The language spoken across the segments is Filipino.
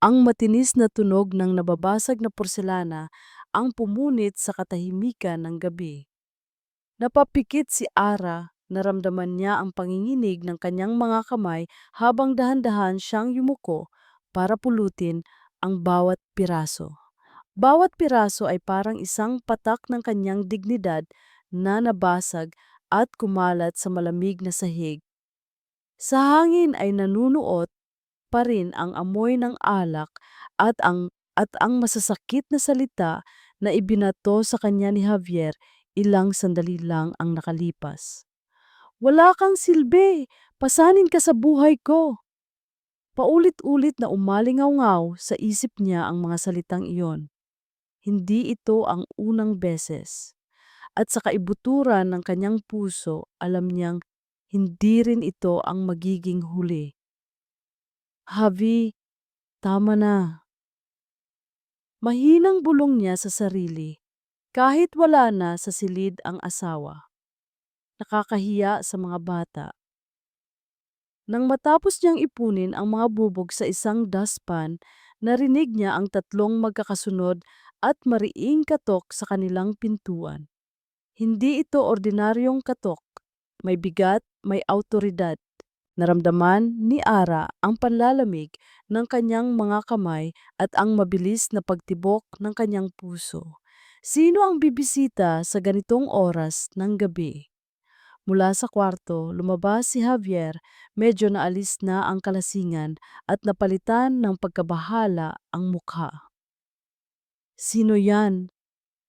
Ang matinis na tunog ng nababasag na porselana ang pumunit sa katahimikan ng gabi. Napapikit si Ara, naramdaman niya ang panginginig ng kanyang mga kamay habang dahan-dahan siyang yumuko para pulutin ang bawat piraso. Bawat piraso ay parang isang patak ng kanyang dignidad na nabasag at kumalat sa malamig na sahig. Sa hangin ay nanunuot pa rin ang amoy ng alak at ang masasakit na salita na ibinato sa kanya ni Javier ilang sandali lang ang nakalipas. Wala kang silbi, pasanin ka sa buhay ko. Paulit-ulit na umalingaw-ngaw sa isip niya ang mga salitang iyon. Hindi ito ang unang beses. At sa kaibuturan ng kanyang puso, alam niyang hindi rin ito ang magiging huli. Javi, tama na. Mahinang bulong niya sa sarili. Kahit wala na sa silid ang asawa. Nakakahiya sa mga bata. Nang matapos niyang ipunin ang mga bubog sa isang dustpan, narinig niya ang tatlong magkakasunod at mariing katok sa kanilang pintuan. Hindi ito ordinaryong katok. May bigat, may autoridad. Naramdaman ni Ara ang panlalamig ng kanyang mga kamay at ang mabilis na pagtibok ng kanyang puso. Sino ang bibisita sa ganitong oras ng gabi? Mula sa kwarto, lumabas si Javier, medyo naalis na ang kalasingan at napalitan ng pagkabahala ang mukha. Sino yan?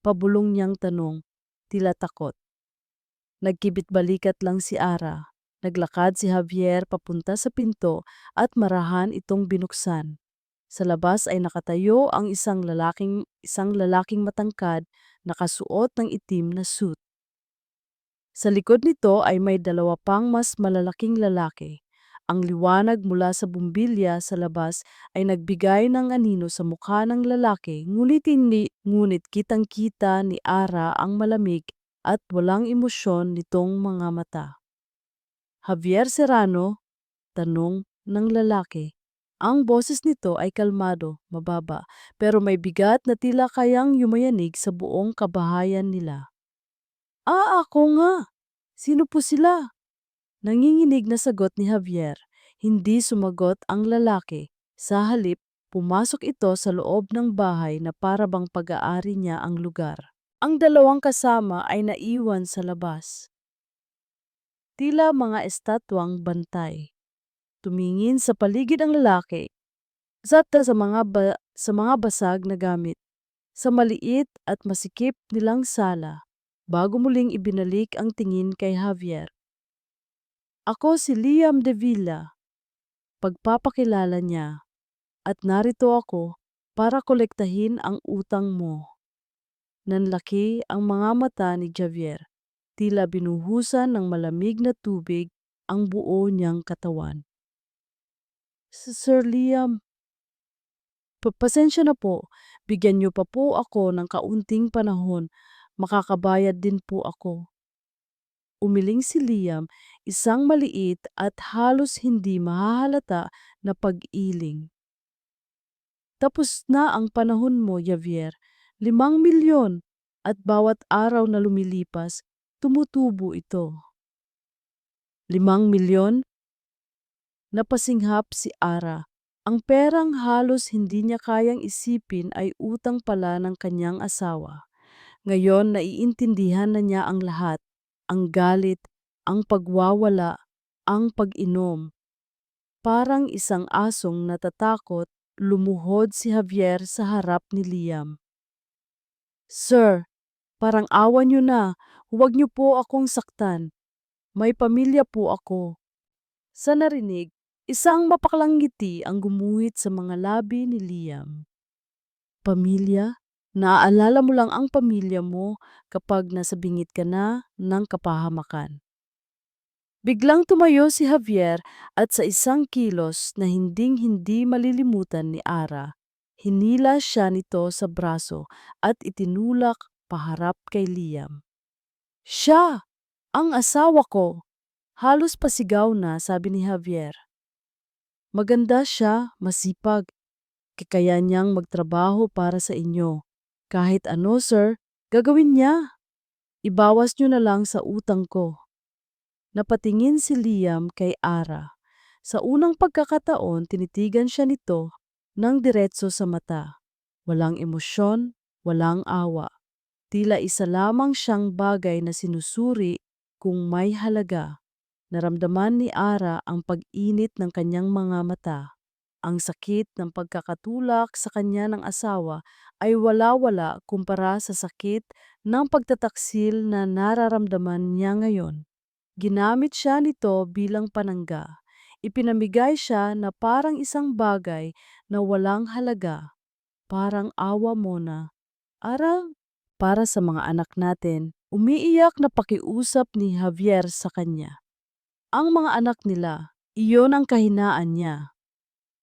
Pabulong niyang tanong, tila takot. Nagkibit-balikat lang si Ara. Naglakad si Javier papunta sa pinto at marahan itong binuksan. Sa labas ay nakatayo ang isang lalaking matangkad, nakasuot ng itim na suit. Sa likod nito ay may dalawa pang mas malalaking lalaki. Ang liwanag mula sa bumbilya sa labas ay nagbigay ng anino sa mukha ng lalaki, ngunit kitang-kita ni Ara ang malamig at walang emosyon nitong mga mata. Javier Serrano, tanong ng lalaki. Ang boses nito ay kalmado, mababa, pero may bigat na tila kayang yumayanig sa buong kabahayan nila. Ako nga. Sino po sila? Nanginginig na sagot ni Javier. Hindi sumagot ang lalaki. Sa halip, pumasok ito sa loob ng bahay na para bang pag-aari niya ang lugar. Ang dalawang kasama ay naiwan sa labas. Tila mga estatwang bantay. Tumingin sa paligid ang lalaki. Zata sa mga basag na gamit. Sa maliit at masikip nilang sala. Bago muling ibinalik ang tingin kay Javier. Ako si Liam de Villa, pagpapakilala niya, at narito ako para kolektahin ang utang mo. Nanlaki ang mga mata ni Javier, tila binuhusan ng malamig na tubig ang buo niyang katawan. Sir Liam, pasensya na po, bigyan niyo pa po ako ng kaunting panahon, makakabayad din po ako. Umiling si Liam, isang maliit at halos hindi mahahalata na pag-iling. Tapos na ang panahon mo, Javier. 5 milyon at bawat araw na lumilipas, tumutubo ito. 5 milyon? Napasinghap si Ara. Ang perang halos hindi niya kayang isipin ay utang pala ng kanyang asawa. Ngayon naiintindihan na niya ang lahat, ang galit, ang pagwawala, ang pag-inom. Parang isang asong natatakot, lumuhod si Javier sa harap ni Liam. Sir, parang awa niyo na, huwag niyo po akong saktan. May pamilya po ako. Sa narinig, isang mapaklang ngiti ang gumuhit sa mga labi ni Liam. Pamilya? Naaalala mo lang ang pamilya mo kapag nasa bingit ka na ng kapahamakan. Biglang tumayo si Javier at sa isang kilos na hinding-hindi malilimutan ni Ara, hinila siya nito sa braso at itinulak paharap kay Liam. Siya! Ang asawa ko! Halos pasigaw na sabi ni Javier. Maganda siya, masipag, Kaya niyang magtrabaho para sa inyo. Kahit ano, sir, gagawin niya. Ibawas niyo na lang sa utang ko. Napatingin si Liam kay Ara. Sa unang pagkakataon, tinitigan siya nito ng diretso sa mata. Walang emosyon, walang awa. Tila isa lamang siyang bagay na sinusuri kung may halaga. Naramdaman ni Ara ang pag-init ng kanyang mga mata. Ang sakit ng pagkakatulak sa kanya ng asawa ay wala-wala kumpara sa sakit ng pagtataksil na nararamdaman niya ngayon. Ginamit siya nito bilang panangga. Ipinamigay siya na parang isang bagay na walang halaga. Parang awa mo na. Ara, para sa mga anak natin, umiiyak na pakiusap ni Javier sa kanya. Ang mga anak nila, iyon ang kahinaan niya.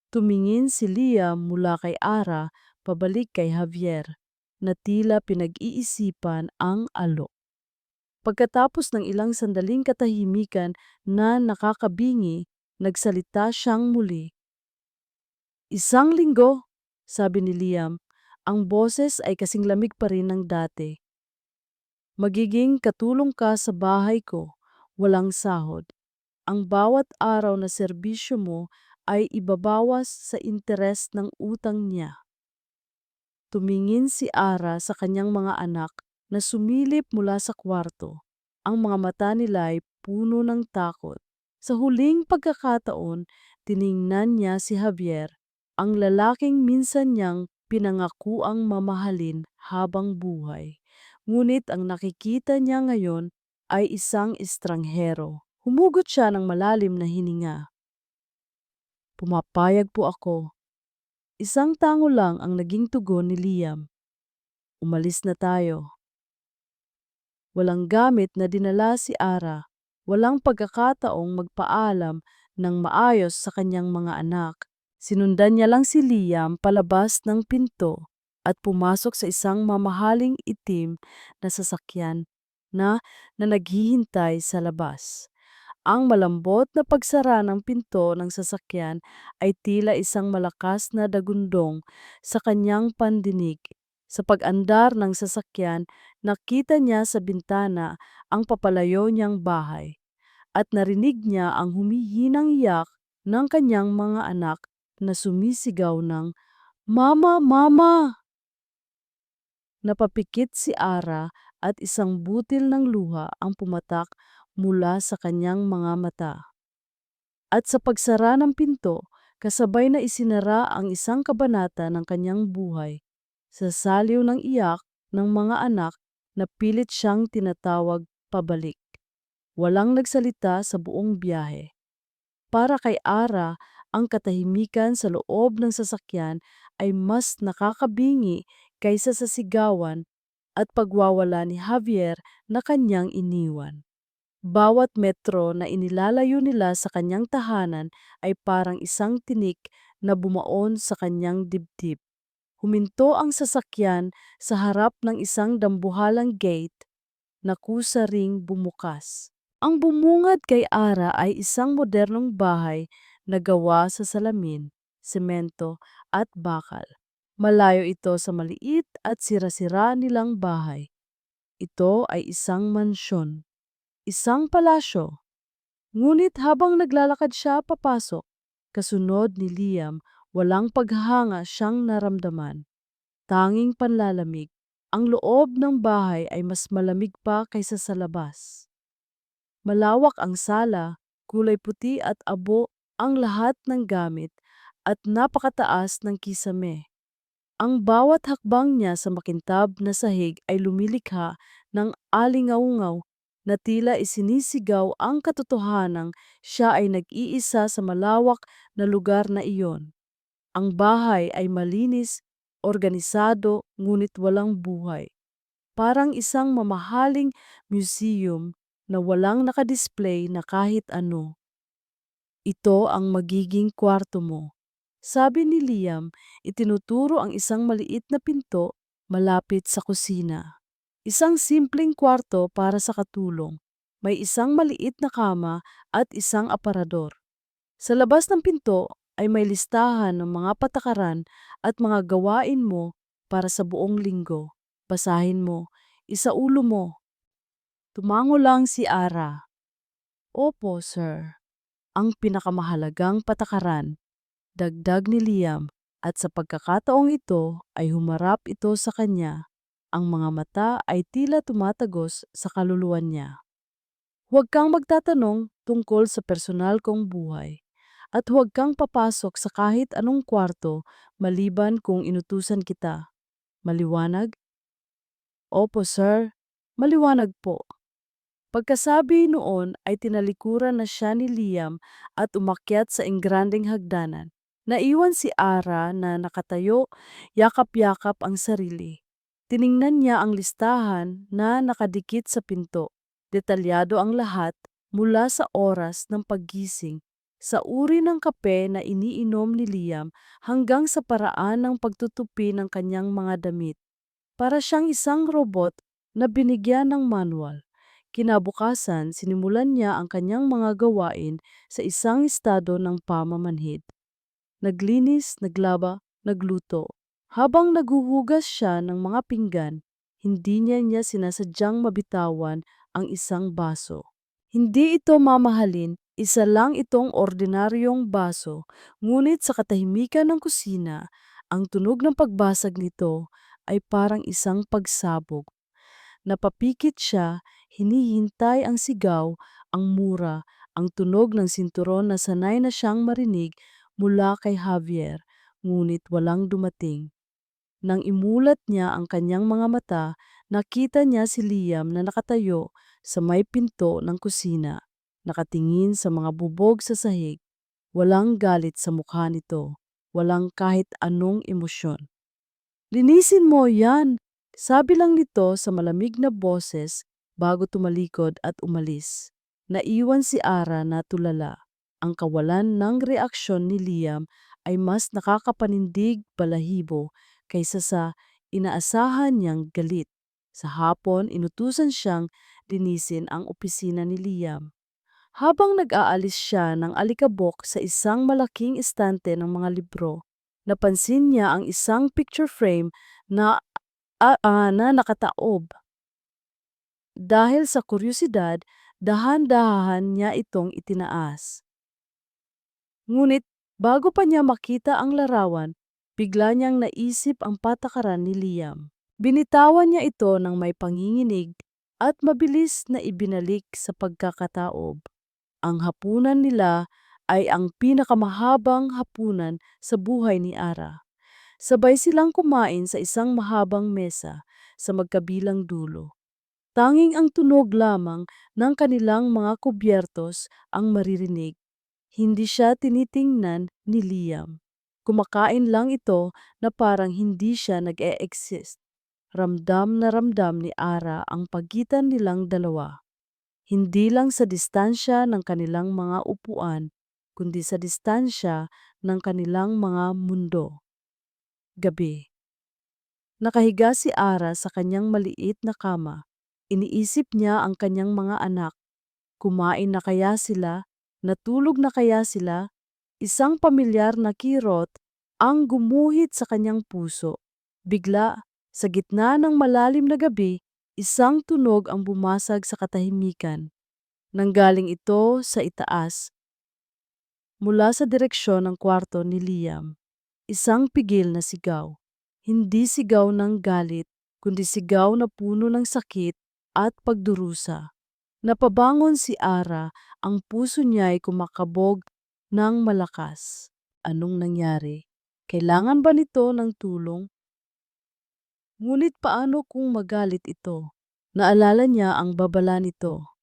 Tumingin si Liam mula kay Ara pabalik kay Javier na tila pinag-iisipan ang alok. Pagkatapos ng ilang sandaling katahimikan na nakakabingi, nagsalita siyang muli. "Isang linggo," sabi ni Liam, ang boses ay kasing lamig pa rin ng dati. "Magiging katulong ka sa bahay ko, walang sahod. Ang bawat araw na serbisyo mo ay ibabawas sa interes ng utang niya." Tumingin si Ara sa kanyang mga anak na sumilip mula sa kwarto. Ang mga mata nila ay puno ng takot. Sa huling pagkakataon, tiningnan niya si Javier, ang lalaking minsan niyang pinangakuang mamahalin habang buhay. Ngunit ang nakikita niya ngayon ay isang estranghero. Humugot siya ng malalim na hininga. "Pumapayag po ako." Isang tango lang ang naging tugon ni Liam. "Umalis na tayo." Walang gamit na dinala si Ara. Walang pagkakataong magpaalam ng maayos sa kanyang mga anak. Sinundan niya lang si Liam palabas ng pinto at pumasok sa isang mamahaling itim na sasakyan na naghihintay sa labas. Ang malambot na pagsara ng pinto ng sasakyan ay tila isang malakas na dagundong sa kanyang pandinig. Sa pag-andar ng sasakyan, nakita niya sa bintana ang papalayo niyang bahay at narinig niya ang humihinang iyak ng kanyang mga anak na sumisigaw ng, "Mama! Mama!" Napapikit si Ara at isang butil ng luha ang pumatak mula sa kanyang mga mata. At sa pagsara ng pinto, kasabay na isinara ang isang kabanata ng kanyang buhay. Sa saliw ng iyak ng mga anak na pilit siyang tinatawag pabalik. Walang nagsalita sa buong biyahe. Para kay Ara, ang katahimikan sa loob ng sasakyan ay mas nakakabingi kaysa sa sigawan at pagwawala ni Javier na kanyang iniwan. Bawat metro na inilalayo nila sa kanyang tahanan ay parang isang tinik na bumaon sa kanyang dibdib. Huminto ang sasakyan sa harap ng isang dambuhalang gate na kusa ring bumukas. Ang bumungad kay Ara ay isang modernong bahay na gawa sa salamin, semento at bakal. Malayo ito sa maliit at sira-sira nilang bahay. Ito ay isang mansyon, isang palasyo. Ngunit habang naglalakad siya papasok, kasunod ni Liam, walang paghanga siyang naramdaman. Tanging panlalamig. Ang loob ng bahay ay mas malamig pa kaysa sa labas. Malawak ang sala, kulay puti at abo ang lahat ng gamit at napakataas ng kisame. Ang bawat hakbang niya sa makintab na sahig ay lumilikha ng alingaungaw na tila isinisigaw ang katotohanang siya ay nag-iisa sa malawak na lugar na iyon. Ang bahay ay malinis, organisado, ngunit walang buhay. Parang isang mamahaling museum na walang nakadisplay na kahit ano. "Ito ang magiging kwarto mo," sabi ni Liam, itinuturo ang isang maliit na pinto malapit sa kusina. Isang simpleng kwarto para sa katulong. May isang maliit na kama at isang aparador. Sa labas ng pinto ay may listahan ng mga patakaran at mga gawain mo para sa buong linggo. Basahin mo, isaulo mo. Tumango lang si Ara. Opo, sir. Ang pinakamahalagang patakaran, dagdag ni Liam, at sa pagkakataong ito ay humarap ito sa kanya. Ang mga mata ay tila tumatagos sa kaluluwa niya. Huwag kang magtatanong tungkol sa personal kong buhay. At huwag kang papasok sa kahit anong kwarto maliban kung inutusan kita. Maliwanag? Opo, sir. Maliwanag po. Pagkasabi noon ay tinalikuran na siya ni Liam at umakyat sa ingranding hagdanan. Naiwan si Ara na nakatayo, yakap-yakap ang sarili. Tiningnan niya ang listahan na nakadikit sa pinto. Detalyado ang lahat mula sa oras ng paggising, sa uri ng kape na iniinom ni Liam hanggang sa paraan ng pagtutupi ng kanyang mga damit. Para siyang isang robot na binigyan ng manual. Kinabukasan, sinimulan niya ang kanyang mga gawain sa isang estado ng pamamanhid. Naglinis, naglaba, nagluto. Habang naghuhugas siya ng mga pinggan, hindi niya sinasadyang mabitawan ang isang baso. Hindi ito mamahalin, isa lang itong ordinaryong baso, ngunit sa katahimikan ng kusina, ang tunog ng pagbasag nito ay parang isang pagsabog. Napapikit siya, hinihintay ang sigaw, ang mura, ang tunog ng sinturon na sanay na siyang marinig mula kay Javier, ngunit walang dumating. Nang imulat niya ang kanyang mga mata, nakita niya si Liam na nakatayo sa may pinto ng kusina, nakatingin sa mga bubog sa sahig. Walang galit sa mukha nito, walang kahit anong emosyon. Linisin mo yan, sabi lang nito sa malamig na boses bago tumalikod at umalis. Naiwan si Ara na tulala. Ang kawalan ng reaksyon ni Liam ay mas nakakapanindig balahibo kaysa sa inaasahan niyang galit. Sa hapon, inutusan siyang linisin ang opisina ni Liam. Habang nag-aalis siya ng alikabok sa isang malaking estante ng mga libro, napansin niya ang isang picture frame na nakataob. Dahil sa kuryosidad, dahan-dahan niya itong itinaas. Ngunit bago pa niya makita ang larawan, bigla niyang naisip ang patakaran ni Liam. Binitawan niya ito ng may panginginig at mabilis na ibinalik sa pagkakataob. Ang hapunan nila ay ang pinakamahabang hapunan sa buhay ni Ara. Sabay silang kumain sa isang mahabang mesa sa magkabilang dulo. Tanging ang tunog lamang ng kanilang mga kubyertos ang maririnig. Hindi siya tinitingnan ni Liam. Kumakain lang ito na parang hindi siya nag-e-exist. Ramdam na ramdam ni Ara ang pagitan nilang dalawa. Hindi lang sa distansya ng kanilang mga upuan, kundi sa distansya ng kanilang mga mundo. Gabi. Nakahiga si Ara sa kanyang maliit na kama. Iniisip niya ang kanyang mga anak. Kumain na kaya sila? Natulog na kaya sila? Isang pamilyar na kirot ang gumuhit sa kanyang puso. Bigla, sa gitna ng malalim na gabi, isang tunog ang bumasag sa katahimikan. Nanggaling ito sa itaas, mula sa direksyon ng kwarto ni Liam. Isang pigil na sigaw. Hindi sigaw ng galit, kundi sigaw na puno ng sakit at pagdurusa. Napabangon si Ara, ang puso niya ay kumakabog ng malakas. Anong nangyari? Kailangan ba nito ng tulong? Ngunit paano kung magalit ito? Naalala niya ang babala nito.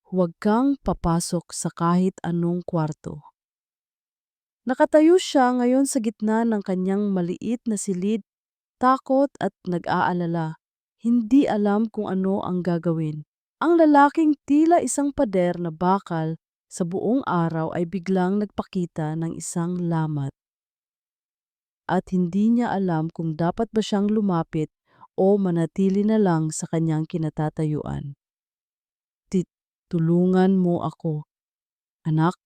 Huwag kang papasok sa kahit anong kwarto. Nakatayo siya ngayon sa gitna ng kanyang maliit na silid, takot at nag-aalala. Hindi alam kung ano ang gagawin. Ang lalaking tila isang pader na bakal sa buong araw ay biglang nagpakita ng isang lamat. At hindi niya alam kung dapat ba siyang lumapit o manatili na lang sa kanyang kinatatayuan. Tulungan mo ako, anak.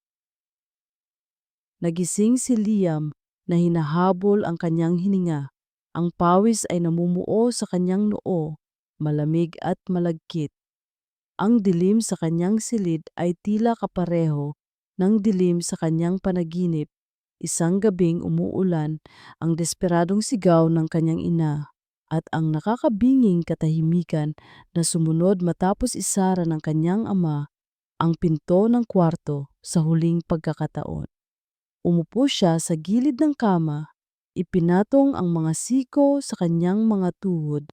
Nagising si Liam na hinahabol ang kanyang hininga. Ang pawis ay namumuo sa kanyang noo, malamig at malagkit. Ang dilim sa kanyang silid ay tila kapareho ng dilim sa kanyang panaginip. Isang gabing umuulan, ang desperadong sigaw ng kanyang ina at ang nakakabinging katahimikan na sumunod matapos isara ng kanyang ama ang pinto ng kwarto sa huling pagkakataon. Umupo siya sa gilid ng kama, ipinatong ang mga siko sa kanyang mga tuhod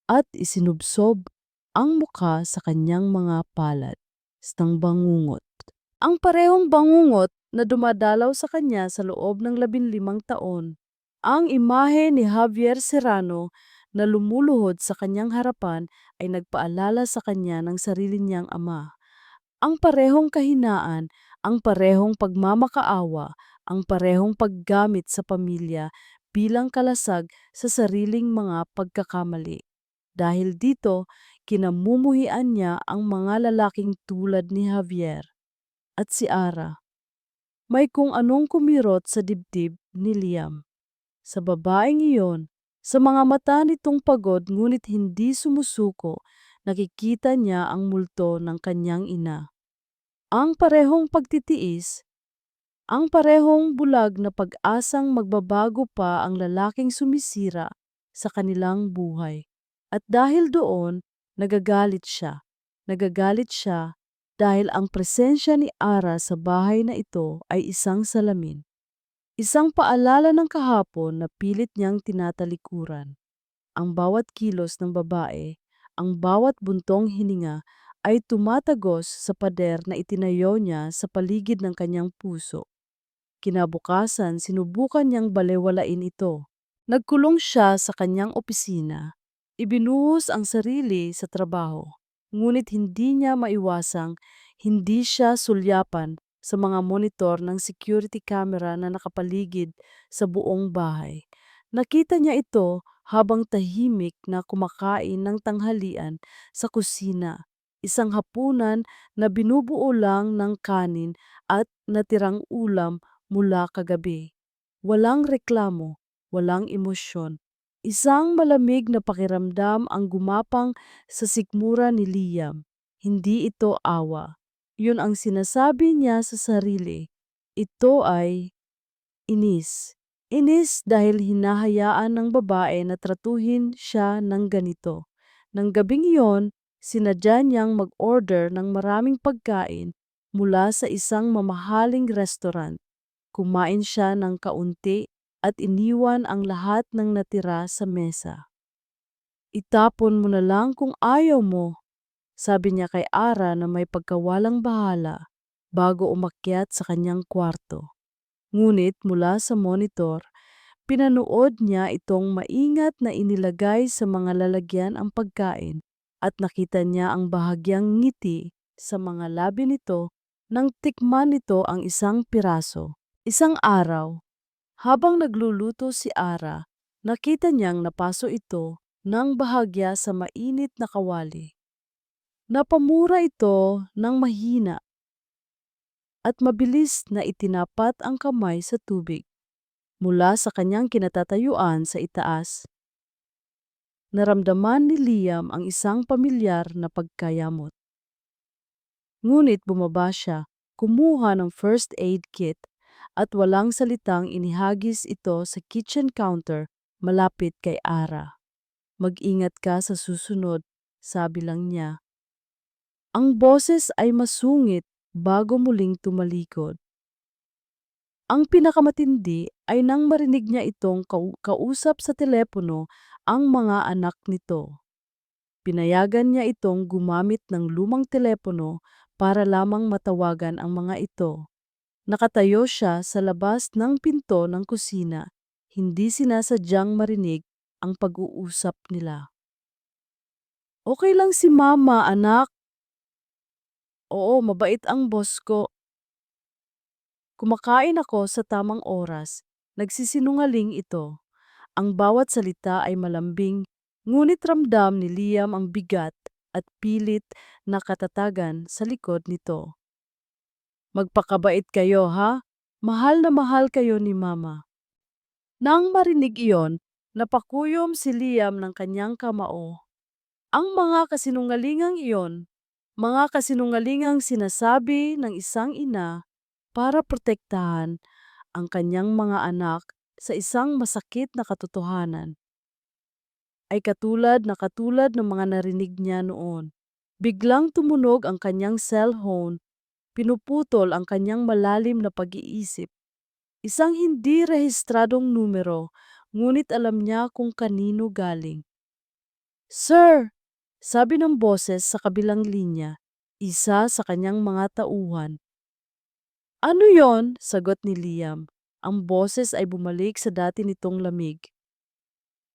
at isinubsob ang mukha sa kanyang mga palad ng bangungot. Ang parehong bangungot na dumadalaw sa kanya sa loob ng 15 taon. Ang imahe ni Javier Serrano na lumuluhod sa kanyang harapan ay nagpaalala sa kanya ng sarili niyang ama. Ang parehong kahinaan, ang parehong pagmamakaawa, ang parehong paggamit sa pamilya bilang kalasag sa sariling mga pagkakamali. Dahil dito, kinamumuhian niya ang mga lalaking tulad ni Javier at si Ara. May kung anong kumirot sa dibdib ni Liam. Sa babaeng iyon, sa mga mata nitong pagod ngunit hindi sumusuko, nakikita niya ang multo ng kanyang ina. Ang parehong pagtitiis, ang parehong bulag na pag-asang magbabago pa ang lalaking sumisira sa kanilang buhay. At dahil doon, nagagalit siya. Nagagalit siya dahil ang presensya ni Ara sa bahay na ito ay isang salamin. Isang paalala ng kahapon na pilit niyang tinatalikuran. Ang bawat kilos ng babae, ang bawat buntong hininga ay tumatagos sa pader na itinayo niya sa paligid ng kanyang puso. Kinabukasan, sinubukan niyang balewalain ito. Nagkulong siya sa kanyang opisina. Ibinuhos ang sarili sa trabaho. Ngunit hindi niya maiwasang hindi siya sulyapan sa mga monitor ng security camera na nakapaligid sa buong bahay. Nakita niya ito habang tahimik na kumakain ng tanghalian sa kusina. Isang hapunan na binubuo lang ng kanin at natirang ulam mula kagabi. Walang reklamo, walang emosyon. Isang malamig na pakiramdam ang gumapang sa sikmura ni Liam. Hindi ito awa. Yun ang sinasabi niya sa sarili. Ito ay inis. Inis dahil hinahayaan ng babae na tratuhin siya ng ganito. Nang gabing iyon, sinadya niyang mag-order ng maraming pagkain mula sa isang mamahaling restaurant. Kumain siya ng kaunti at iniwan ang lahat ng natira sa mesa. Itapon mo na lang kung ayaw mo, sabi niya kay Ara na may pagkawalang bahala bago umakyat sa kanyang kwarto. Ngunit mula sa monitor, pinanood niya itong maingat na inilagay sa mga lalagyan ang pagkain at nakita niya ang bahagyang ngiti sa mga labi nito nang tikman nito ang isang piraso. Isang araw, habang nagluluto si Ara, nakita niyang napaso ito ng bahagya sa mainit na kawali. Napamura ito ng mahina at mabilis na itinapat ang kamay sa tubig. Mula sa kanyang kinatatayuan sa itaas, naramdaman ni Liam ang isang pamilyar na pagkayamot. Ngunit bumaba siya, kumuha ng first aid kit at walang salitang inihagis ito sa kitchen counter malapit kay Ara. Mag-ingat ka sa susunod, sabi lang niya. Ang boses ay masungit bago muling tumalikod. Ang pinakamatindi ay nang marinig niya itong kausap sa telepono ang mga anak nito. Pinayagan niya itong gumamit ng lumang telepono para lamang matawagan ang mga ito. Nakatayo siya sa labas ng pinto ng kusina, hindi sinasadyang marinig ang pag-uusap nila. Okay lang si Mama, anak. Oo, mabait ang boss ko. Kumakain ako sa tamang oras. Nagsisinungaling ito. Ang bawat salita ay malambing, ngunit ramdam ni Liam ang bigat at pilit na katatagan sa likod nito. Magpakabait kayo, ha? mahal kayo ni Mama." Nang marinig iyon, napakuyom si Liam ng kanyang kamao. Ang mga kasinungalingang iyon, mga kasinungalingang sinasabi ng isang ina para protektahan ang kanyang mga anak sa isang masakit na katotohanan, ay katulad ng mga narinig niya noon. Biglang tumunog ang kanyang cellphone, pinuputol ang kanyang malalim na pag-iisip. Isang hindi rehistradong numero, ngunit alam niya kung kanino galing. "Sir!" sabi ng boses sa kabilang linya, isa sa kanyang mga tauhan. "Ano yon?" sagot ni Liam. Ang boses ay bumalik sa dati nitong lamig.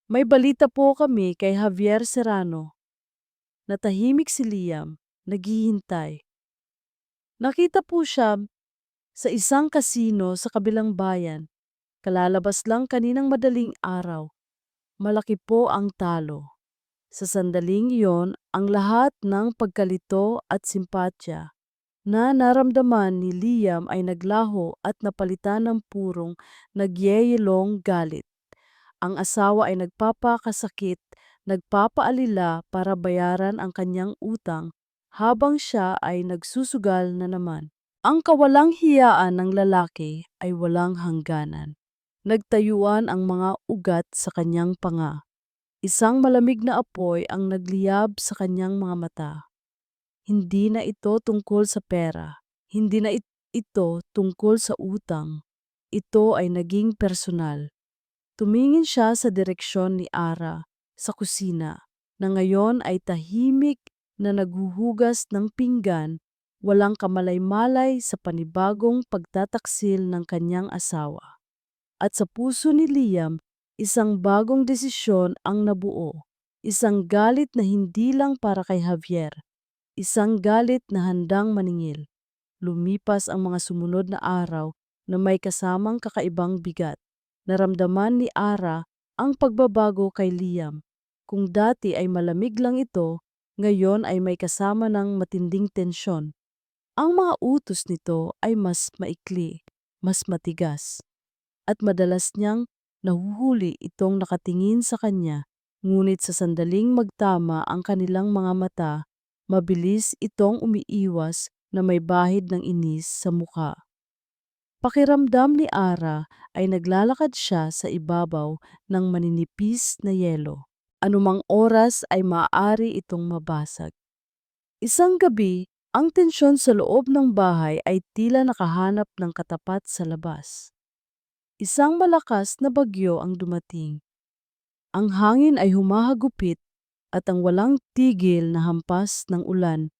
"May balita po kami kay Javier Serrano." Natahimik si Liam, naghihintay. Nakita po siya sa isang kasino sa kabilang bayan. Kalalabas lang kaninang madaling araw. Malaki po ang talo. Sa sandaling iyon, ang lahat ng pagkalito at simpatya na naramdaman ni Liam ay naglaho at napalitan ng purong nagyeyelong galit. Ang asawa ay nagpapakasakit, nagpapaalila para bayaran ang kanyang utang habang siya ay nagsusugal na naman. Ang kawalang hiyaan ng lalaki ay walang hangganan. Nagtayuan ang mga ugat sa kanyang panga. Isang malamig na apoy ang nagliyab sa kanyang mga mata. Hindi na ito tungkol sa pera. Hindi na ito tungkol sa utang. Ito ay naging personal. Tumingin siya sa direksyon ni Ara sa kusina na ngayon ay tahimik na naghuhugas ng pinggan, walang kamalay-malay sa panibagong pagtataksil ng kanyang asawa. At sa puso ni Liam, isang bagong desisyon ang nabuo. Isang galit na hindi lang para kay Javier. Isang galit na handang maningil. Lumipas ang mga sumunod na araw na may kasamang kakaibang bigat. Naramdaman ni Ara ang pagbabago kay Liam. Kung dati ay malamig lang ito, ngayon ay may kasama ng matinding tensyon. Ang mga utos nito ay mas maikli, mas matigas, at madalas niyang nahuhuli itong nakatingin sa kanya. Ngunit sa sandaling magtama ang kanilang mga mata, mabilis itong umiiwas na may bahid ng inis sa muka. Pakiramdam ni Ara ay naglalakad siya sa ibabaw ng maninipis na yelo. Anumang oras ay maaari itong mabasag. Isang gabi, ang tensyon sa loob ng bahay ay tila nakahanap ng katapat sa labas. Isang malakas na bagyo ang dumating. Ang hangin ay humahagupit at ang walang tigil na hampas ng ulan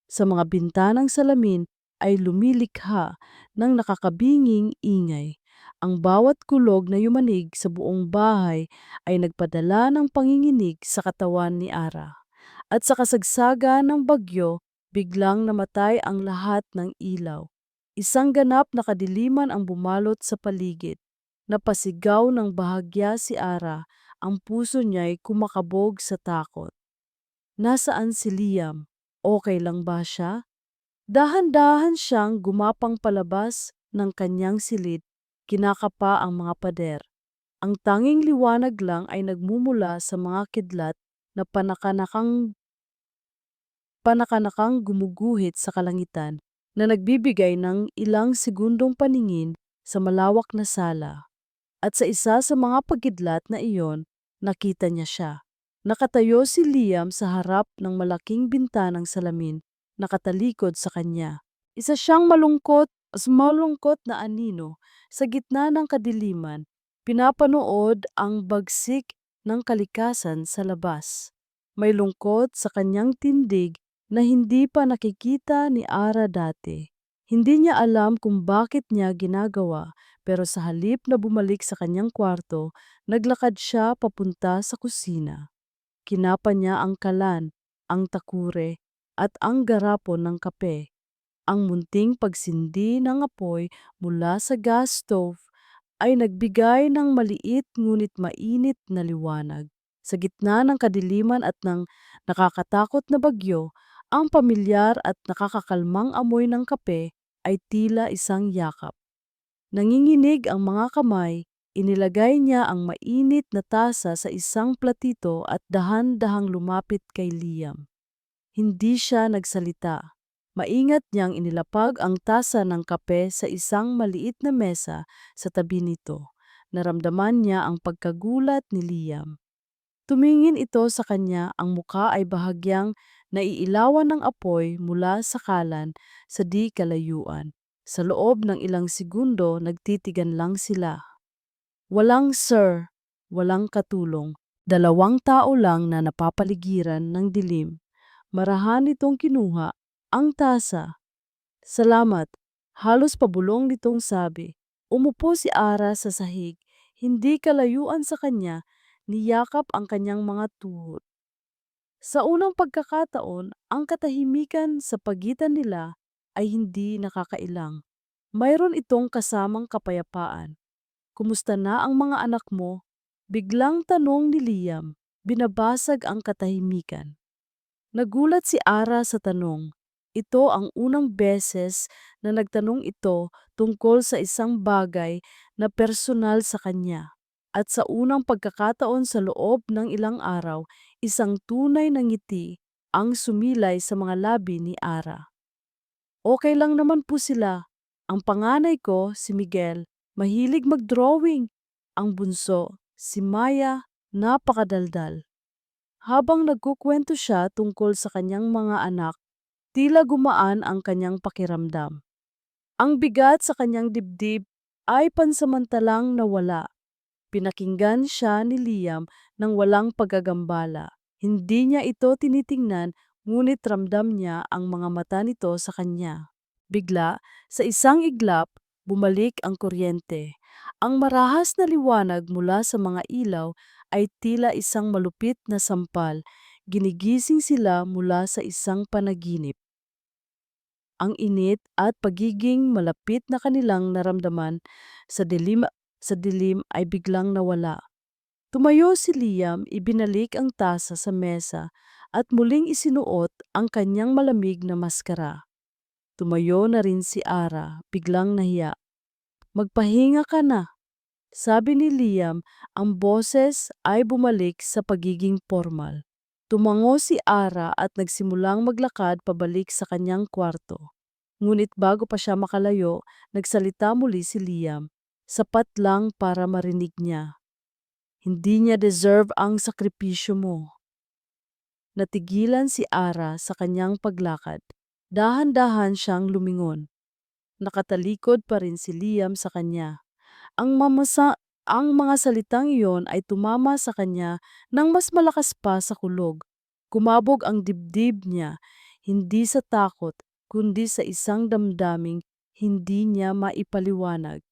sa mga bintanang salamin ay lumilikha ng nakakabinging ingay. Ang bawat kulog na yumanig sa buong bahay ay nagpadala ng panginginig sa katawan ni Ara. At sa kasagsaga ng bagyo, biglang namatay ang lahat ng ilaw. Isang ganap na kadiliman ang bumalot sa paligid. Napasigaw ng bahagya si Ara, ang puso niya'y kumakabog sa takot. Nasaan si Liam? Okay lang ba siya? Dahan-dahan siyang gumapang palabas ng kanyang silid, kinakapa ang mga pader. Ang tanging liwanag lang ay nagmumula sa mga kidlat na panakanakang gumuguhit sa kalangitan na nagbibigay ng ilang segundong paningin sa malawak na sala. At sa isa sa mga pagkidlat na iyon, nakita niya siya. Nakatayo si Liam sa harap ng malaking bintanang salamin, nakatalikod sa kanya. Isa siyang malungkot na anino sa gitna ng kadiliman, pinapanood ang bagsik ng kalikasan sa labas. May lungkot sa kanyang tindig na hindi pa nakikita ni Ara dati. Hindi niya alam kung bakit niya ginagawa, pero sa halip na bumalik sa kanyang kwarto, naglakad siya papunta sa kusina. Kinapa niya ang kalan, ang takure, at ang garapon ng kape. Ang munting pagsindi ng apoy mula sa gas stove ay nagbigay ng maliit ngunit mainit na liwanag. Sa gitna ng kadiliman at ng nakakatakot na bagyo, ang pamilyar at nakakakalmang amoy ng kape ay tila isang yakap. Nanginginig ang mga kamay, inilagay niya ang mainit na tasa sa isang platito at dahan-dahang lumapit kay Liam. Hindi siya nagsalita. Maingat niyang inilapag ang tasa ng kape sa isang maliit na mesa sa tabi nito. Naramdaman niya ang pagkagulat ni Liam. Tumingin ito sa kanya, ang muka ay bahagyang naiilawan ng apoy mula sa kalan sa di kalayuan. Sa loob ng ilang segundo, nagtitigan lang sila. Walang sir, walang katulong. Dalawang tao lang na napapaligiran ng dilim. Marahan nitong kinuha ang tasa. Salamat, halos pabulong nitong sabi. Umupo si Ara sa sahig, hindi kalayuan sa kanya, niyakap ang kanyang mga tuhod. Sa unang pagkakataon, ang katahimikan sa pagitan nila ay hindi nakakailang. Mayroon itong kasamang kapayapaan. Kumusta na ang mga anak mo? Biglang tanong ni Liam, binabasag ang katahimikan. Nagulat si Ara sa tanong. Ito ang unang beses na nagtanong ito tungkol sa isang bagay na personal sa kanya. At sa unang pagkakataon sa loob ng ilang araw, isang tunay na ngiti ang sumilay sa mga labi ni Ara. Okay lang naman po sila. Ang panganay ko, si Miguel, mahilig mag-drawing. Ang bunso, si Maya, napakadaldal. Habang nagkukwento siya tungkol sa kanyang mga anak, tila gumaan ang kanyang pakiramdam. Ang bigat sa kanyang dibdib ay pansamantalang nawala. Pinakinggan siya ni Liam ng walang pagagambala. Hindi niya ito tinitingnan, ngunit ramdam niya ang mga mata nito sa kanya. Bigla, sa isang iglap, bumalik ang kuryente. Ang marahas na liwanag mula sa mga ilaw ay tila isang malupit na sampal. Ginigising sila mula sa isang panaginip. Ang init at pagiging malapit na kanilang naramdaman sa dilim ay biglang nawala. Tumayo si Liam, ibinalik ang tasa sa mesa at muling isinuot ang kanyang malamig na maskara. Tumayo na rin si Ara, biglang nahiya. Magpahinga ka na, sabi ni Liam, ang boses ay bumalik sa pagiging formal. Tumango si Ara at nagsimulang maglakad pabalik sa kanyang kwarto. Ngunit bago pa siya makalayo, nagsalita muli si Liam. Sapat lang para marinig niya. Hindi niya deserve ang sakripisyo mo. Natigilan si Ara sa kanyang paglakad. Dahan-dahan siyang lumingon. Nakatalikod pa rin si Liam sa kanya. Ang mga salitang iyon ay tumama sa kanya nang mas malakas pa sa kulog. Kumabog ang dibdib niya, hindi sa takot, kundi sa isang damdaming hindi niya maipaliwanag.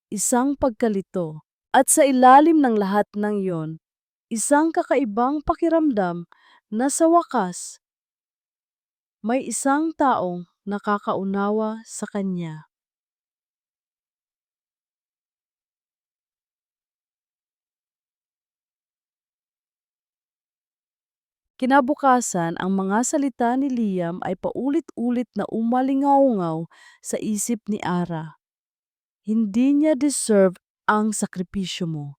Isang pagkalito. At sa ilalim ng lahat ng iyon, isang kakaibang pakiramdam na sa wakas, may isang taong nakakaunawa sa kanya. Kinabukasan, ang mga salita ni Liam ay paulit-ulit na umalingaw sa isip ni Ara. Hindi niya deserve ang sakripisyo mo.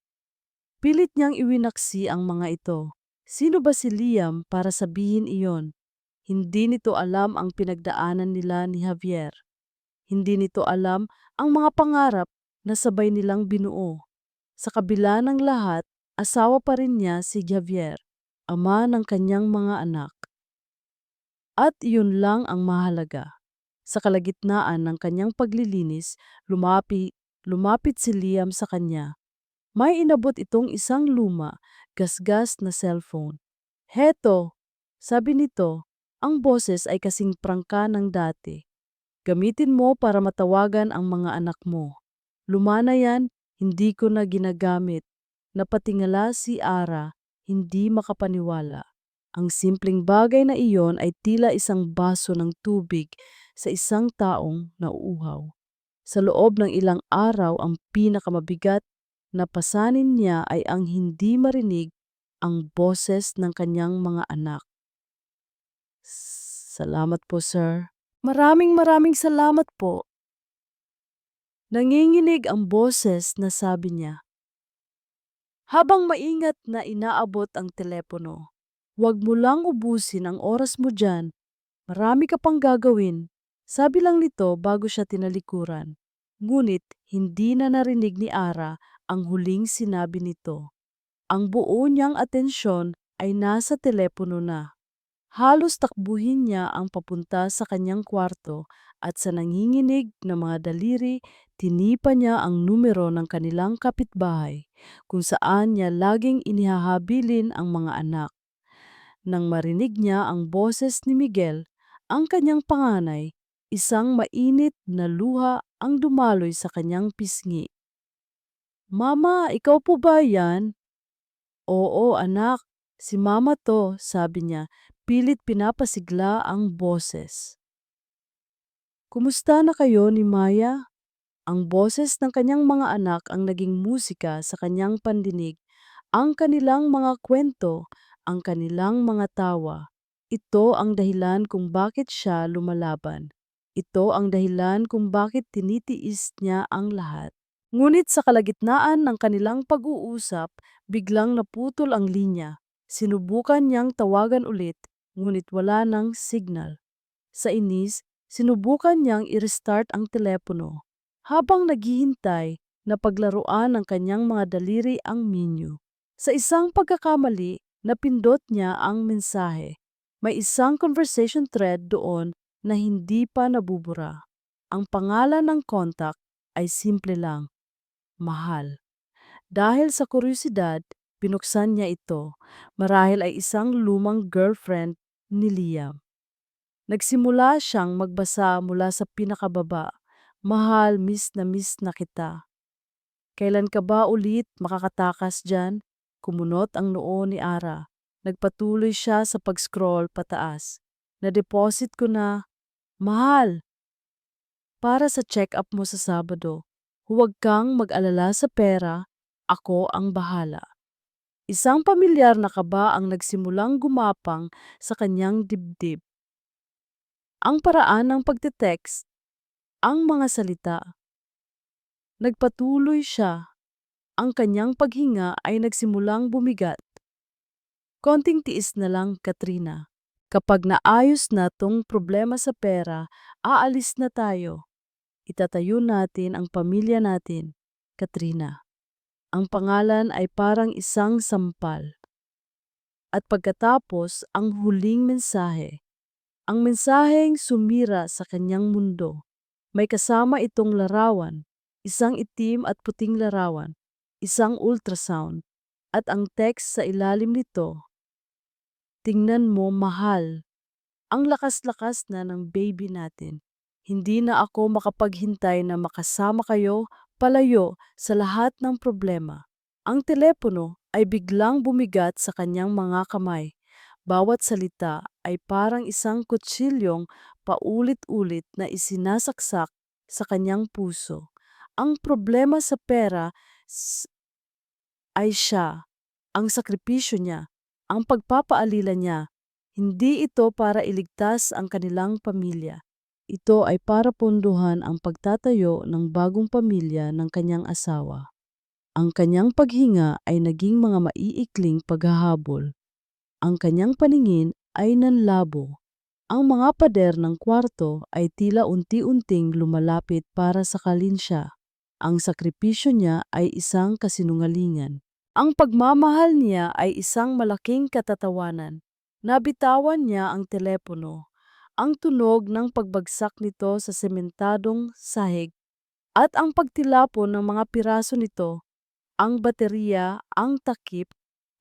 Pilit niyang iwinaksi ang mga ito. Sino ba si Liam para sabihin iyon? Hindi nito alam ang pinagdaanan nila ni Javier. Hindi nito alam ang mga pangarap na sabay nilang binuo. Sa kabila ng lahat, asawa pa rin niya si Javier, ama ng kanyang mga anak. At iyon lang ang mahalaga. Sa kalagitnaan ng kanyang paglilinis, lumapit si Liam sa kanya. May inabot itong isang luma, gasgas na cellphone. Heto, sabi nito, ang boses ay kasing prangka ng dati. Gamitin mo para matawagan ang mga anak mo. Luma na yan, hindi ko na ginagamit. Napatingala si Ara, hindi makapaniwala. Ang simpleng bagay na iyon ay tila isang baso ng tubig sa isang taong nauuhaw. Sa loob ng ilang araw, ang pinakamabigat na pasanin niya ay ang hindi marinig ang boses ng kanyang mga anak. Salamat po, sir. Maraming salamat po. Nanginginig ang boses na sabi niya, habang maingat na inaabot ang telepono. Huwag mo lang ubusin ang oras mo dyan. Marami ka pang gagawin. Sabi lang nito bago siya tinalikuran. Ngunit hindi na narinig ni Ara ang huling sinabi nito. Ang buo niyang atensyon ay nasa telepono na. Halos takbuhin niya ang papunta sa kanyang kwarto at sa nanginginig na mga daliri, tinipa niya ang numero ng kanilang kapitbahay kung saan niya laging inihahabilin ang mga anak. Nang marinig niya ang boses ni Miguel, ang kanyang panganay, isang mainit na luha ang dumaloy sa kanyang pisngi. Mama, ikaw po ba yan? Oo, anak. Si Mama to, sabi niya, pilit pinapasigla ang boses. Kumusta na kayo ni Maya? Ang boses ng kanyang mga anak ang naging musika sa kanyang pandinig, ang kanilang mga kwento, ang kanilang mga tawa. Ito ang dahilan kung bakit siya lumalaban. Ito ang dahilan kung bakit tinitiis niya ang lahat. Ngunit sa kalagitnaan ng kanilang pag-uusap, biglang naputol ang linya. Sinubukan niyang tawagan ulit, ngunit wala ng signal. Sa inis, sinubukan niyang i-restart ang telepono. Habang naghihintay, napaglaruan ng kanyang mga daliri ang menu. Sa isang pagkakamali, napindot niya ang mensahe. May isang conversation thread doon na hindi pa nabubura. Ang pangalan ng contact ay simple lang, mahal. Dahil sa kuryosidad, binuksan niya ito. Marahil ay isang lumang girlfriend ni Liam. Nagsimula siyang magbasa mula sa pinakababa. Mahal, miss na kita. Kailan ka ba ulit makakatakas dyan? Kumunot ang noo ni Ara. Nagpatuloy siya sa pag-scroll pataas. Na-deposit ko na. Mahal, para sa check-up mo sa Sabado. Huwag kang mag-alala sa pera. Ako ang bahala. Isang pamilyar na kaba ang nagsimulang gumapang sa kanyang dibdib. Ang paraan ng pagte-text, ang mga salita. Nagpatuloy siya. Ang kanyang paghinga ay nagsimulang bumigat. Konting tiis na lang, Katrina. Kapag naayos na tong problema sa pera, aalis na tayo. Itatayo natin ang pamilya natin, Katrina. Ang pangalan ay parang isang sampal. At pagkatapos, ang huling mensahe. Ang mensaheng sumira sa kanyang mundo. May kasama itong larawan, isang itim at puting larawan, isang ultrasound, at ang text sa ilalim nito, tingnan mo, mahal, ang lakas-lakas na ng baby natin. Hindi na ako makapaghintay na makasama kayo palayo sa lahat ng problema. Ang telepono ay biglang bumigat sa kanyang mga kamay. Bawat salita ay parang isang kutsilyong paulit-ulit na isinasaksak sa kanyang puso. Ang problema sa pera ay siya, ang sakripisyo niya, ang pagpapaalila niya. Hindi ito para iligtas ang kanilang pamilya. Ito ay para punduhan ang pagtatayo ng bagong pamilya ng kanyang asawa. Ang kanyang paghinga ay naging mga maiikling paghahabol. Ang kanyang paningin ay nanlabo. Ang mga pader ng kwarto ay tila unti-unting lumalapit para sakalin siya. Ang sakripisyo niya ay isang kasinungalingan. Ang pagmamahal niya ay isang malaking katatawanan. Nabitawan niya ang telepono. Ang tunog ng pagbagsak nito sa sementadong sahig at ang pagtilapon ng mga piraso nito, ang baterya, ang takip,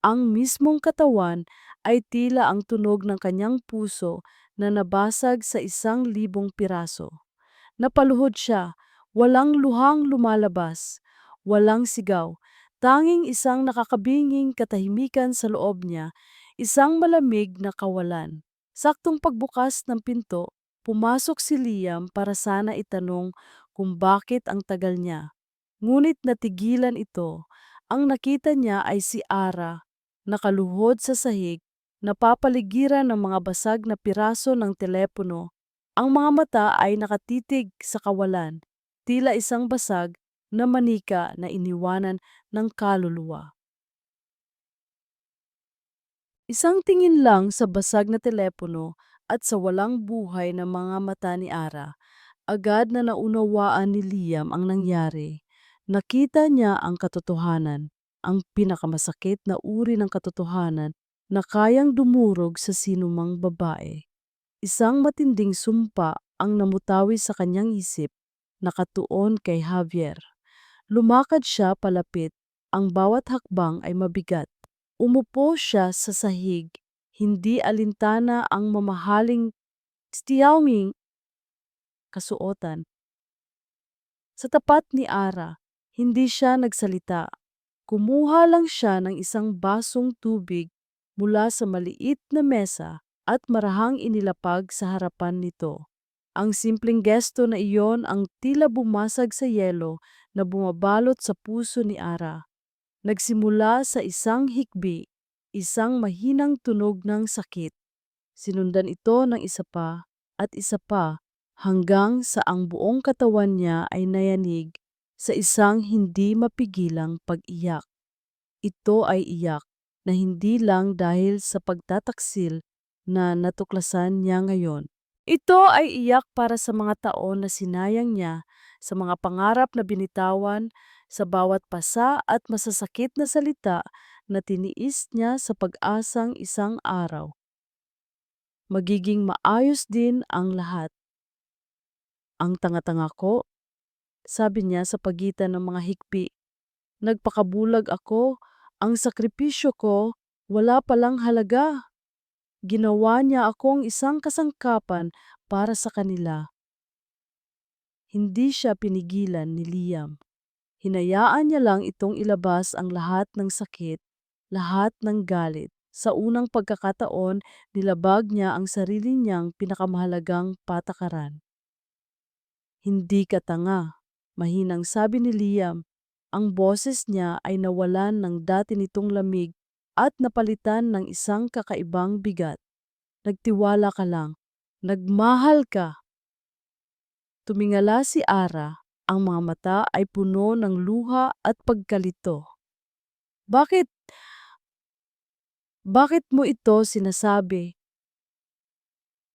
ang mismong katawan ay tila ang tunog ng kanyang puso na nabasag sa 1,000 piraso. Napaluhod siya, walang luhang lumalabas, walang sigaw, tanging isang nakakabinging katahimikan sa loob niya, isang malamig na kawalan. Saktong pagbukas ng pinto, pumasok si Liam para sana itanong kung bakit ang tagal niya. Ngunit natigilan ito. Ang nakita niya ay si Ara, nakaluhod sa sahig, napapaligiran ng mga basag na piraso ng telepono. Ang mga mata ay nakatitig sa kawalan. tila isang basag na manika na iniwanan ng kaluluwa. Isang tingin lang sa basag na telepono at sa walang buhay na mga mata ni Ara, agad na naunawaan ni Liam ang nangyari. Nakita niya ang katotohanan, ang pinakamasakit na uri ng katotohanan na kayang dumurog sa sinumang babae. Isang matinding sumpa ang namutawi sa kanyang isip, nakatuon kay Javier. Lumakad siya palapit, ang bawat hakbang ay mabigat. Umupo siya sa sahig, hindi alintana ang mamahaling Xiaoming kasuotan. Sa tapat ni Ara, hindi siya nagsalita. Kumuha lang siya ng isang basong tubig mula sa maliit na mesa at marahang inilapag sa harapan nito. Ang simpleng gesto na iyon ang tila bumasag sa yelo na bumabalot sa puso ni Ara. Nagsimula sa isang hikbi, isang mahinang tunog ng sakit. Sinundan ito ng isa pa at isa pa hanggang sa ang buong katawan niya ay nayanig sa isang hindi mapigilang pag-iyak. Ito ay iyak na hindi lang dahil sa pagtataksil na natuklasan niya ngayon. Ito ay iyak para sa mga taon na sinayang niya, sa mga pangarap na binitawan, sa bawat pasa at masasakit na salita na tiniis niya sa pag-asang isang araw. Magiging maayos din ang lahat. Ang tanga-tanga ko, sabi niya sa pagitan ng mga hikbi. Nagpakabulag ako, ang sakripisyo ko, wala palang halaga. Ginawa niya akong isang kasangkapan para sa kanila. Hindi siya pinigilan ni Liam. Hinayaan niya lang itong ilabas ang lahat ng sakit, lahat ng galit. Sa unang pagkakataon, nilabag niya ang sarili niyang pinakamahalagang patakaran. Hindi ka tanga, mahinang sabi ni Liam. Ang boses niya ay nawalan ng dati nitong lamig at napalitan ng isang kakaibang bigat. Nagtiwala ka lang. Nagmahal ka. Tumingala si Ara. Ang mga mata ay puno ng luha at pagkalito. Bakit? Bakit mo ito sinasabi?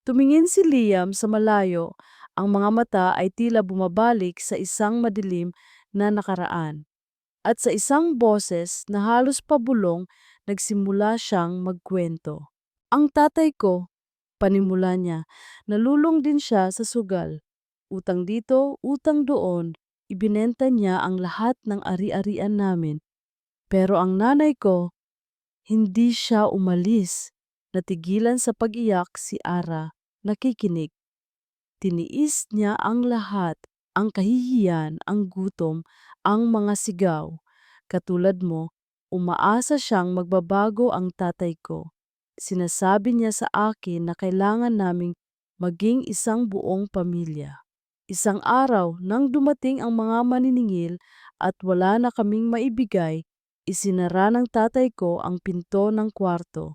Tumingin si Liam sa malayo. Ang mga mata ay tila bumabalik sa isang madilim na nakaraan. At sa isang boses na halos pabulong, nagsimula siyang magkwento. Ang tatay ko, panimula niya, nalulong din siya sa sugal. Utang dito, utang doon, ibinenta niya ang lahat ng ari-arian namin. Pero ang nanay ko, hindi siya umalis. Natigilan sa pag-iyak si Ara, nakikinig. Tiniis niya ang lahat, ang kahihiyan, ang gutom, ang mga sigaw. Katulad mo, umaasa siyang magbabago ang tatay ko. Sinasabi niya sa akin na kailangan naming maging isang buong pamilya. Isang araw nang dumating ang mga maniningil at wala na kaming maibigay, isinara ng tatay ko ang pinto ng kwarto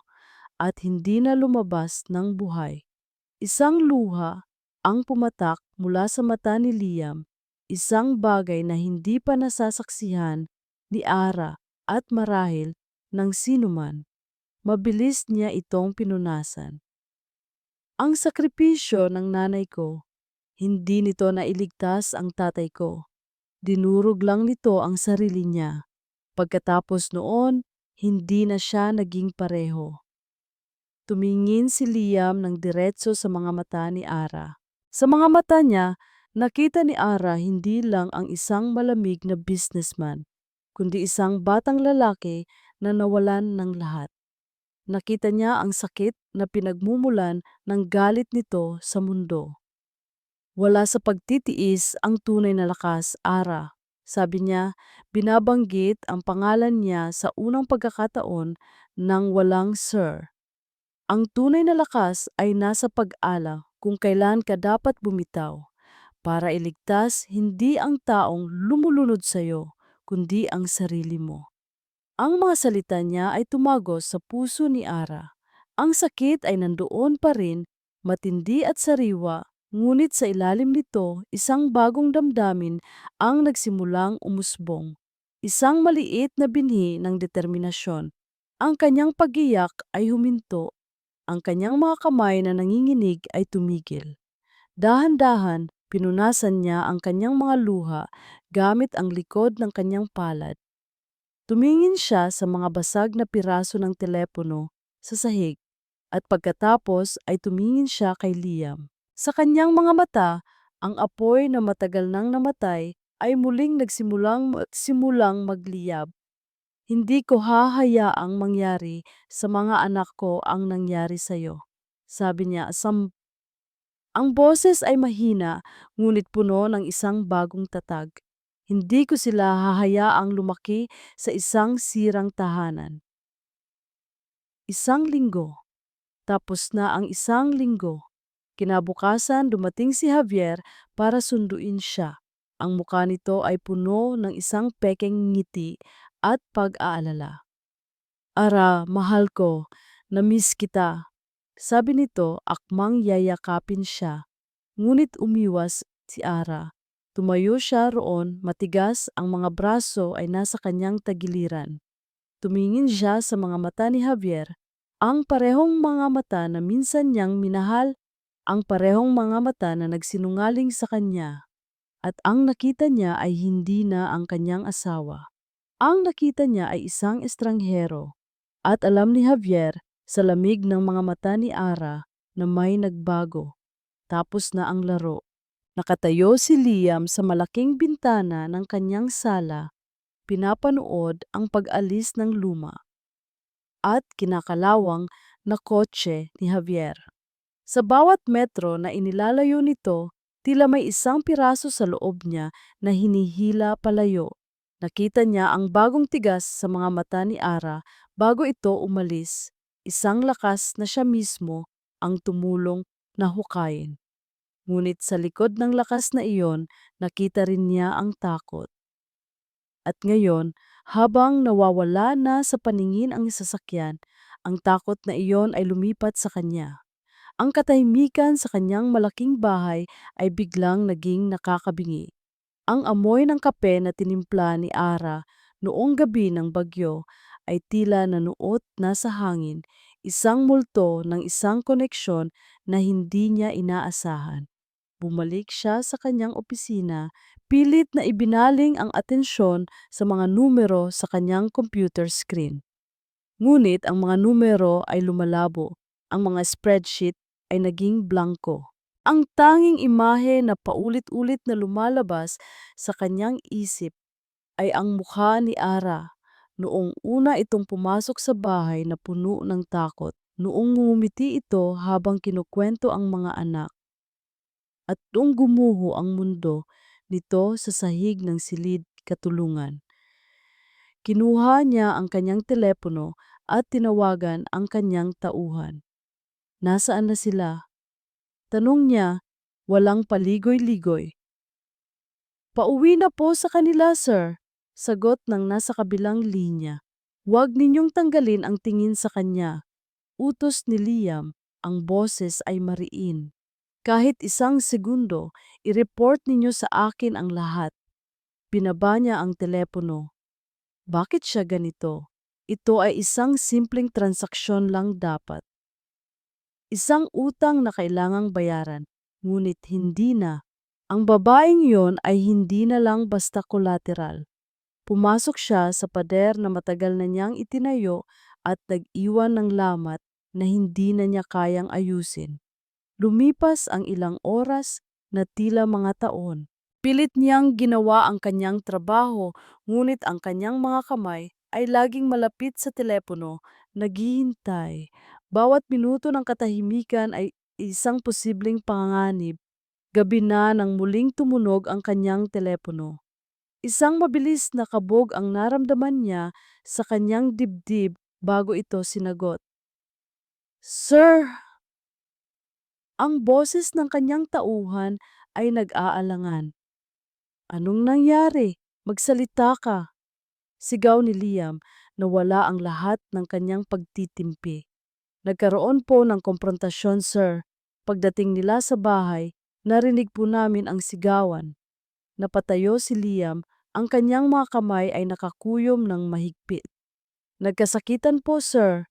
at hindi na lumabas ng buhay. Isang luha ang pumatak mula sa mata ni Liam, isang bagay na hindi pa nasasaksihan ni Ara at marahil ng sinuman. Mabilis niya itong pinunasan. Ang sakripisyo ng nanay ko, hindi nito nailigtas ang tatay ko. Dinurog lang nito ang sarili niya. Pagkatapos noon, hindi na siya naging pareho. Tumingin si Liam ng diretso sa mga mata ni Ara. Sa mga mata niya, nakita ni Ara hindi lang ang isang malamig na businessman, kundi isang batang lalaki na nawalan ng lahat. Nakita niya ang sakit na pinagmumulan ng galit nito sa mundo. Wala sa pagtitiis ang tunay na lakas, Ara. Sabi niya, binabanggit ang pangalan niya sa unang pagkakataon ng walang sir. Ang tunay na lakas ay nasa pag-ala kung kailan ka dapat bumitaw para iligtas hindi ang taong lumulunod sa iyo, kundi ang sarili mo. Ang mga salita niya ay tumagos sa puso ni Ara. Ang sakit ay nandoon pa rin, matindi at sariwa, Ngunit sa ilalim nito, isang bagong damdamin ang nagsimulang umusbong. Isang maliit na binhi ng determinasyon. Ang kanyang pagiyak ay huminto. Ang kanyang mga kamay na nanginginig ay tumigil. Dahan-dahan, pinunasan niya ang kanyang mga luha gamit ang likod ng kanyang palad. Tumingin siya sa mga basag na piraso ng telepono sa sahig at pagkatapos ay tumingin siya kay Liam. Sa kanyang mga mata, ang apoy na matagal nang namatay ay muling simulang magliyab. Hindi ko hahayaang mangyari sa mga anak ko ang nangyari sa iyo. Sabi niya, ang boses ay mahina ngunit puno ng isang bagong tatag. Hindi ko sila hahayaang lumaki sa isang sirang tahanan. Isang linggo. Tapos na ang isang linggo. Kinabukasan dumating si Javier para sunduin siya. Ang mukha nito ay puno ng isang pekeng ngiti at pag-aalala. Ara, mahal ko, na-miss kita. Sabi nito, akmang yayakapin siya. Ngunit umiwas si Ara. Tumayo siya roon, matigas, ang mga braso ay nasa kanyang tagiliran. Tumingin siya sa mga mata ni Javier, ang parehong mga mata na minsan niyang minahal, ang parehong mga mata na nagsinungaling sa kanya. At ang nakita niya ay hindi na ang kanyang asawa. Ang nakita niya ay isang estranghero. At alam ni Javier sa lamig ng mga mata ni Ara na may nagbago. Tapos na ang laro. Nakatayo si Liam sa malaking bintana ng kanyang sala, pinapanood ang pag-alis ng luma at kinakalawang na kotse ni Javier. Sa bawat metro na inilalayo nito, tila may isang piraso sa loob niya na hinihila palayo. Nakita niya ang bagong tigas sa mga mata ni Ara bago ito umalis. Isang lakas na siya mismo ang tumulong na hukayin. Ngunit sa likod ng lakas na iyon, nakita rin niya ang takot. At ngayon, habang nawawala na sa paningin ang sasakyan, ang takot na iyon ay lumipat sa kanya. Ang katahimikan sa kanyang malaking bahay ay biglang naging nakakabingi. Ang amoy ng kape na tinimpla ni Ara noong gabi ng bagyo ay tila nanuot na sa hangin, isang multo ng isang koneksyon na hindi niya inaasahan. Bumalik siya sa kanyang opisina, pilit na ibinaling ang atensyon sa mga numero sa kanyang computer screen. Ngunit ang mga numero ay lumalabo, ang mga spreadsheet ay naging blanko. Ang tanging imahe na paulit-ulit na lumalabas sa kanyang isip ay ang mukha ni Ara noong una itong pumasok sa bahay na puno ng takot. Noong ngumiti ito habang kinukwento ang mga anak. At noong gumuho ang mundo nito sa sahig ng silid katulungan. Kinuha niya ang kanyang telepono at tinawagan ang kanyang tauhan. Nasaan na sila? Tanong niya, walang paligoy-ligoy. Pauwi na po sa kanila, sir. Sagot ng nasa kabilang linya. Huwag ninyong tanggalin ang tingin sa kanya. Utos ni Liam, ang boses ay mariin. Kahit isang segundo, i-report ninyo sa akin ang lahat. Binaba niya ang telepono. Bakit siya ganito? Ito ay isang simpleng transaksyon lang dapat. Isang utang na kailangang bayaran, ngunit hindi na. Ang babaeng yon ay hindi na lang basta collateral. Pumasok siya sa pader na matagal na niyang itinayo at nag-iwan ng lamat na hindi na niya kayang ayusin. Lumipas ang ilang oras na tila mga taon. Pilit niyang ginawa ang kanyang trabaho, ngunit ang kanyang mga kamay ay laging malapit sa telepono, naghihintay. Bawat minuto ng katahimikan ay isang posibleng panganib. Gabi na nang muling tumunog ang kanyang telepono. Isang mabilis na kabog ang naramdaman niya sa kanyang dibdib bago ito sinagot. Sir! Ang boses ng kanyang tauhan ay nag-aalangan. Anong nangyari? Magsalita ka. Sigaw ni Liam na wala ang lahat ng kanyang pagtitimpi. Nagkaroon po ng komprontasyon, sir. Pagdating nila sa bahay, Narinig po namin ang sigawan. Napatayo si Liam, ang kanyang mga kamay ay nakakuyom ng mahigpit. Nagkasakitan po, sir.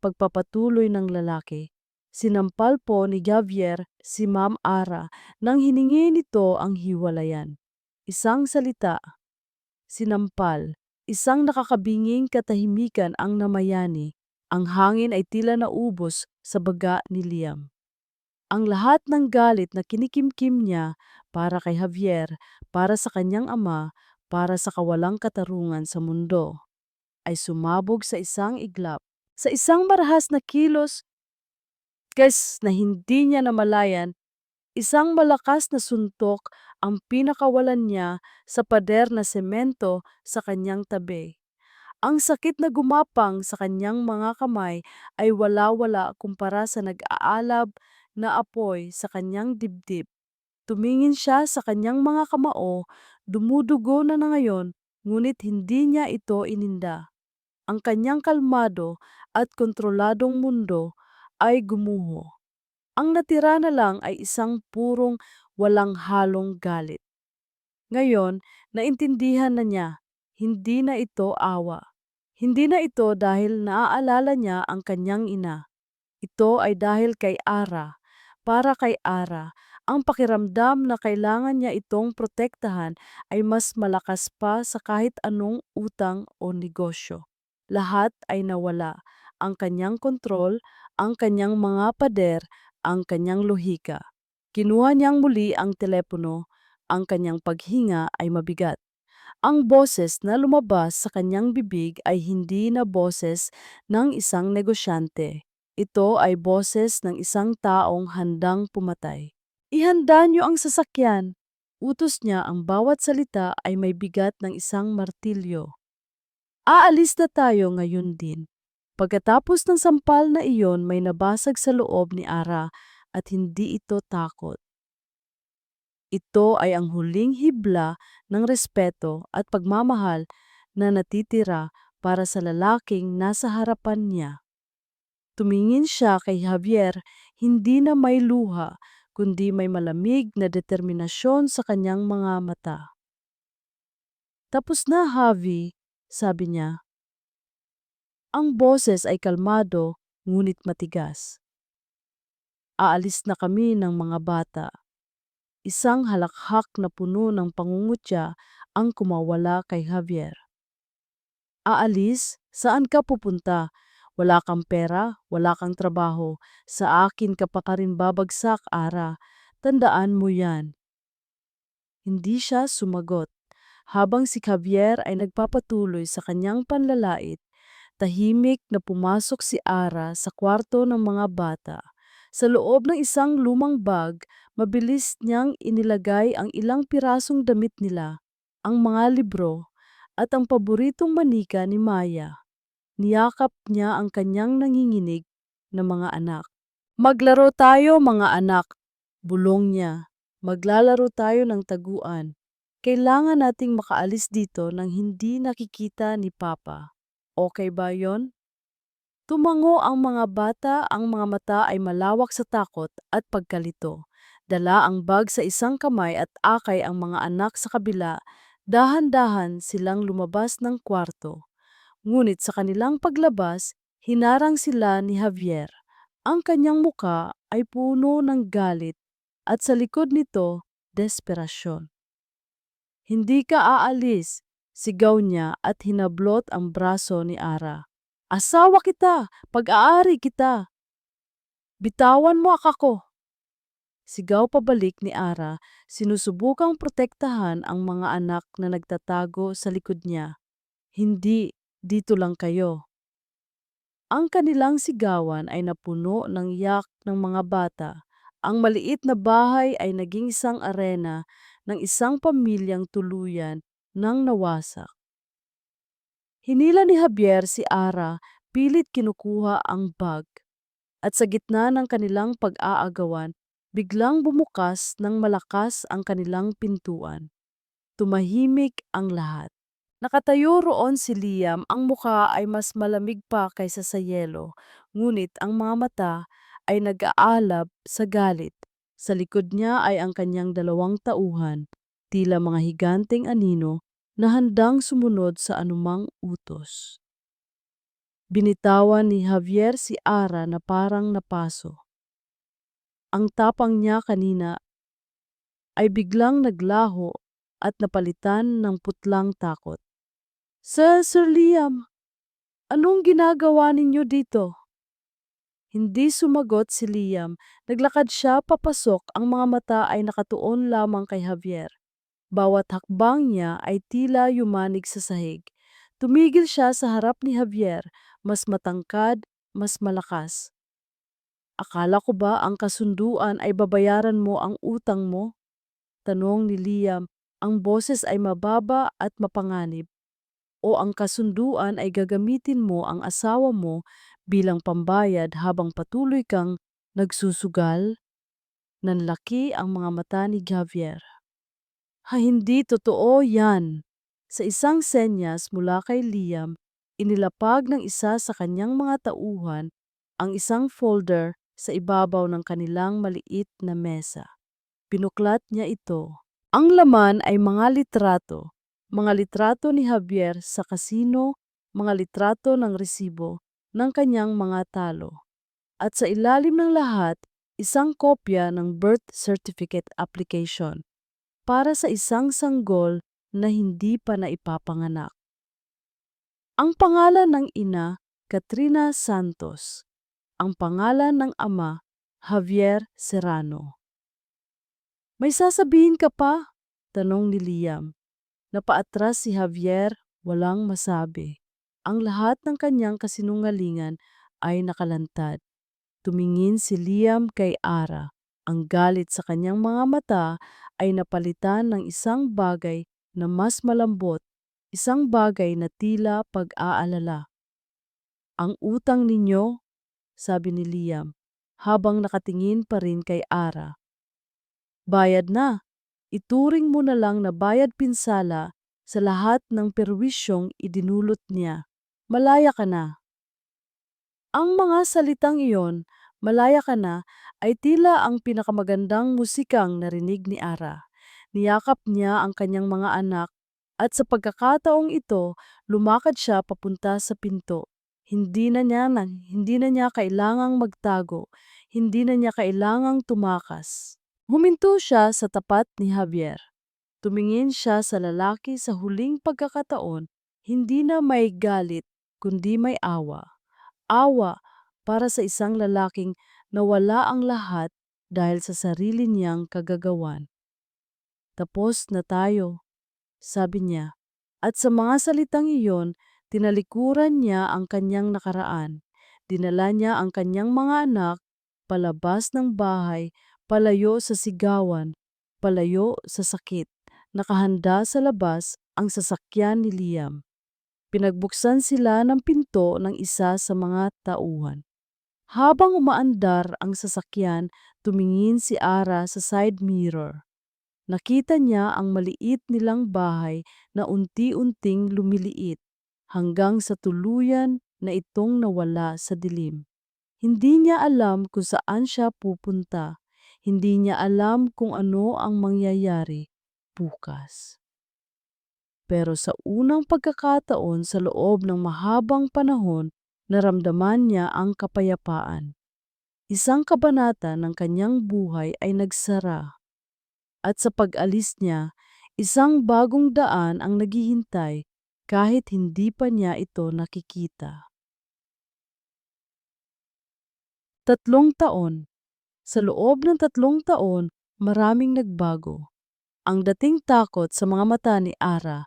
Pagpapatuloy ng lalaki. Sinampal po ni Javier si Ma'am Ara nang hiningi nito ang hiwalayan. Isang salita, sinampal. Isang nakakabinging katahimikan ang namayani. Ang hangin ay tila naubos sa baga ni Liam. Ang lahat ng galit na kinikimkim niya para kay Javier, para sa kanyang ama, para sa kawalang katarungan sa mundo, ay sumabog sa isang iglap, sa isang marahas na kilos, na hindi niya namalayan, isang malakas na suntok ang pinakawalan niya sa pader na semento sa kanyang tabi. Ang sakit na gumapang sa kanyang mga kamay ay wala-wala kumpara sa nag-aalab na apoy sa kanyang dibdib. Tumingin siya sa kanyang mga kamao, dumudugo na ngayon, ngunit hindi niya ito ininda. Ang kanyang kalmado at kontroladong mundo ay gumuho. Ang natira na lang ay isang purong walang halong galit. Ngayon, naintindihan na niya, hindi na ito awa. Hindi na ito dahil naaalala niya ang kanyang ina. Ito ay dahil kay Ara. Para kay Ara, ang pakiramdam na kailangan niya itong protektahan ay mas malakas pa sa kahit anong utang o negosyo. Lahat ay nawala. Ang kanyang kontrol, ang kanyang mga pader, ang kanyang lohika. Kinuha niyang muli ang telepono, ang kanyang paghinga ay mabigat. Ang boses na lumabas sa kanyang bibig ay hindi na boses ng isang negosyante. Ito ay boses ng isang taong handang pumatay. Ihanda niyo ang sasakyan. Utos niya, ang bawat salita ay may bigat ng isang martilyo. Aalis na tayo ngayon din. Pagkatapos ng sampal na iyon, may nabasag sa loob ni Ara at hindi ito takot. Ito ay ang huling hibla ng respeto at pagmamahal na natitira para sa lalaking nasa harapan niya. Tumingin siya kay Javier, hindi na may luha, kundi may malamig na determinasyon sa kanyang mga mata. Tapos na, Javi, sabi niya. Ang boses ay kalmado, ngunit matigas. Aalis na kami ng mga bata. Isang halakhak na puno ng pangungutya ang kumawala kay Javier. Aalis? Saan ka pupunta? Wala kang pera, wala kang trabaho. Sa akin ka pa rin babagsak, Ara. Tandaan mo yan. Hindi siya sumagot. Habang si Javier ay nagpapatuloy sa kanyang panlalait, tahimik na pumasok si Ara sa kwarto ng mga bata. Sa loob ng isang lumang bag, mabilis niyang inilagay ang ilang pirasong damit nila, ang mga libro, at ang paboritong manika ni Maya. Niyakap niya ang kanyang nanginginig na mga anak. Maglaro tayo, mga anak, bulong niya. Maglalaro tayo ng taguan. Kailangan nating makaalis dito nang hindi nakikita ni Papa. Okay ba yon? Tumango ang mga bata, ang mga mata ay malawak sa takot at pagkalito. Dala ang bag sa isang kamay at akay ang mga anak sa kabila, dahan-dahan silang lumabas ng kwarto. Ngunit sa kanilang paglabas, hinarang sila ni Javier. Ang kanyang muka ay puno ng galit at sa likod nito, desperasyon. Hindi ka aalis, sigaw niya at hinablot ang braso ni Ara. Asawa kita, pag-aari kita. Bitawan mo ako. Sigaw pabalik ni Ara, sinusubukang protektahan ang mga anak na nagtatago sa likod niya. Hindi, dito lang kayo. Ang kanilang sigawan ay napuno ng yak ng mga bata. Ang maliit na bahay ay naging isang arena ng isang pamilyang tuluyan nang nawasak. Hinila ni Javier si Ara, pilit kinukuha ang bag. At sa gitna ng kanilang pag-aagawan, biglang bumukas ng malakas ang kanilang pintuan. Tumahimik ang lahat. Nakatayo roon si Liam, ang mukha ay mas malamig pa kaysa sa yelo, ngunit ang mga mata ay nag-aalab sa galit. Sa likod niya ay ang kanyang 2 tauhan, tila mga higanteng anino na handang sumunod sa anumang utos. Binitawan ni Javier si Ara na parang napaso. Ang tapang niya kanina ay biglang naglaho at napalitan ng putlang takot. Sir Liam, anong ginagawa ninyo dito?" Hindi sumagot si Liam. Naglakad siya papasok, ang mga mata ay nakatuon lamang kay Javier. Bawat hakbang niya ay tila yumanig sa sahig. Tumigil siya sa harap ni Javier, mas matangkad, mas malakas. "Akala ko ba ang kasunduan ay babayaran mo ang utang mo?" Tanong ni Liam. Ang boses ay mababa at mapanganib. "O ang kasunduan ay gagamitin mo ang asawa mo bilang pambayad habang patuloy kang nagsusugal?" Nanlaki ang mga mata ni Javier. Hindi totoo yan." Sa isang senyas mula kay Liam, inilapag ng isa sa kanyang mga tauhan ang isang folder sa ibabaw ng kanilang maliit na mesa. Pinuklat niya ito. Ang laman ay mga litrato ni Javier sa kasino, mga litrato ng resibo ng kanyang mga talo. At sa ilalim ng lahat, isang kopya ng birth certificate application para sa isang sanggol na hindi pa naipapanganak. Ang pangalan ng ina, Katrina Santos. Ang pangalan ng ama, Javier Serrano. "May sasabihin ka pa?" tanong ni Liam. Napaatras si Javier, walang masabi. Ang lahat ng kanyang kasinungalingan ay nakalantad. Tumingin si Liam kay Ara. Ang galit sa kanyang mga mata ay napalitan ng isang bagay na mas malambot, isang bagay na tila pag-aalala. "Ang utang ninyo," sabi ni Liam, habang nakatingin pa rin kay Ara. "Bayad na. Ituring mo na lang na bayad pinsala sa lahat ng perwisyong idinulot niya. Malaya ka na." Ang mga salitang iyon, "malaya ka na," ay tila ang pinakamagandang musikang narinig ni Ara. Niyakap niya ang kanyang mga anak at sa pagkakataong ito, lumakad siya papunta sa pinto. Hindi na niya kailangang magtago, hindi na niya kailangang tumakas. Huminto siya sa tapat ni Javier. Tumingin siya sa lalaki sa huling pagkakataon, hindi na may galit, kundi may awa. Awa para sa isang lalaking nawala ang lahat dahil sa sarili niyang kagagawan. "Tapos na tayo," sabi niya. At sa mga salitang iyon, tinalikuran niya ang kanyang nakaraan. Dinala niya ang kanyang mga anak palabas ng bahay, palayo sa sigawan, palayo sa sakit. Nakahanda sa labas ang sasakyan ni Liam. Pinagbuksan sila ng pinto ng isa sa mga tauhan. Habang umaandar ang sasakyan, tumingin si Ara sa side mirror. Nakita niya ang maliit nilang bahay na unti-unting lumiliit hanggang sa tuluyan na itong nawala sa dilim. Hindi niya alam kung saan siya pupunta. Hindi niya alam kung ano ang mangyayari bukas. Pero sa unang pagkakataon sa loob ng mahabang panahon, naramdaman niya ang kapayapaan. Isang kabanata ng kanyang buhay ay nagsara. At sa pag-alis niya, isang bagong daan ang naghihintay kahit hindi pa niya ito nakikita. 3 taon. Sa loob ng 3 taon, maraming nagbago. Ang dating takot sa mga mata ni Ara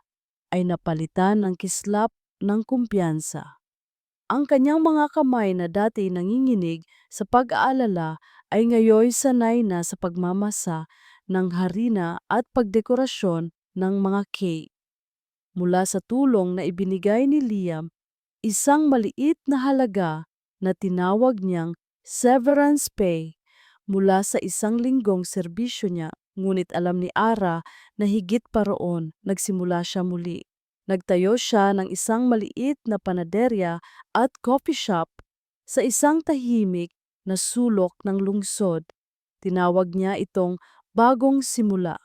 ay napalitan ng kislap ng kumpiyansa. Ang kanyang mga kamay na dati nanginginig sa pag-aalala ay ngayon sanay na sa pagmamasa ng harina at pagdekorasyon ng mga cake. Mula sa tulong na ibinigay ni Liam, isang maliit na halaga na tinawag niyang severance pay mula sa isang linggong serbisyo niya, ngunit alam ni Ara na higit pa roon, nagsimula siya muli. Nagtayo siya ng isang maliit na panaderya at coffee shop sa isang tahimik na sulok ng lungsod. Tinawag niya itong bagong simula.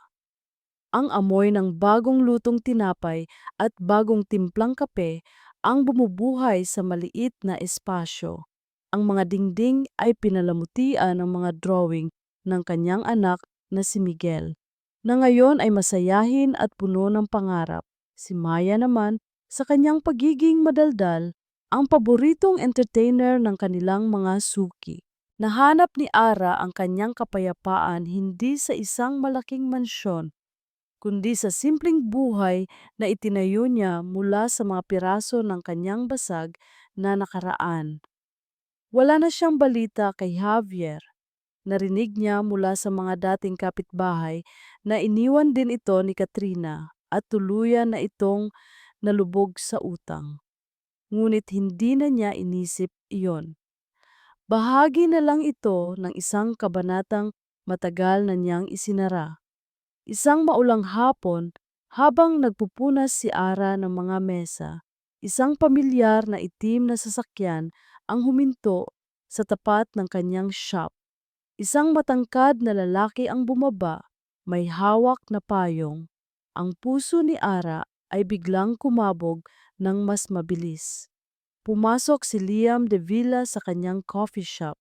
Ang amoy ng bagong lutong tinapay at bagong timplang kape ang bumubuhay sa maliit na espasyo. Ang mga dingding ay pinalamutian ng mga drawing ng kanyang anak na si Miguel, na ngayon ay masayahin at puno ng pangarap. Si Maya naman, sa kanyang pagiging madaldal, ang paboritong entertainer ng kanilang mga suki. Nahanap ni Ara ang kanyang kapayapaan hindi sa isang malaking mansyon, kundi sa simpleng buhay na itinayo niya mula sa mga piraso ng kanyang basag na nakaraan. Wala na siyang balita kay Javier. Narinig niya mula sa mga dating kapitbahay na iniwan din ito ni Katrina at tuluyan na itong nalubog sa utang. Ngunit hindi na niya inisip iyon. Bahagi na lang ito ng isang kabanatang matagal na niyang isinara. Isang maulang hapon, habang nagpupunas si Ara ng mga mesa, isang pamilyar na itim na sasakyan ang huminto sa tapat ng kanyang shop. Isang matangkad na lalaki ang bumaba, may hawak na payong. Ang puso ni Ara ay biglang kumabog ng mas mabilis. Pumasok si Liam de Villa sa kanyang coffee shop.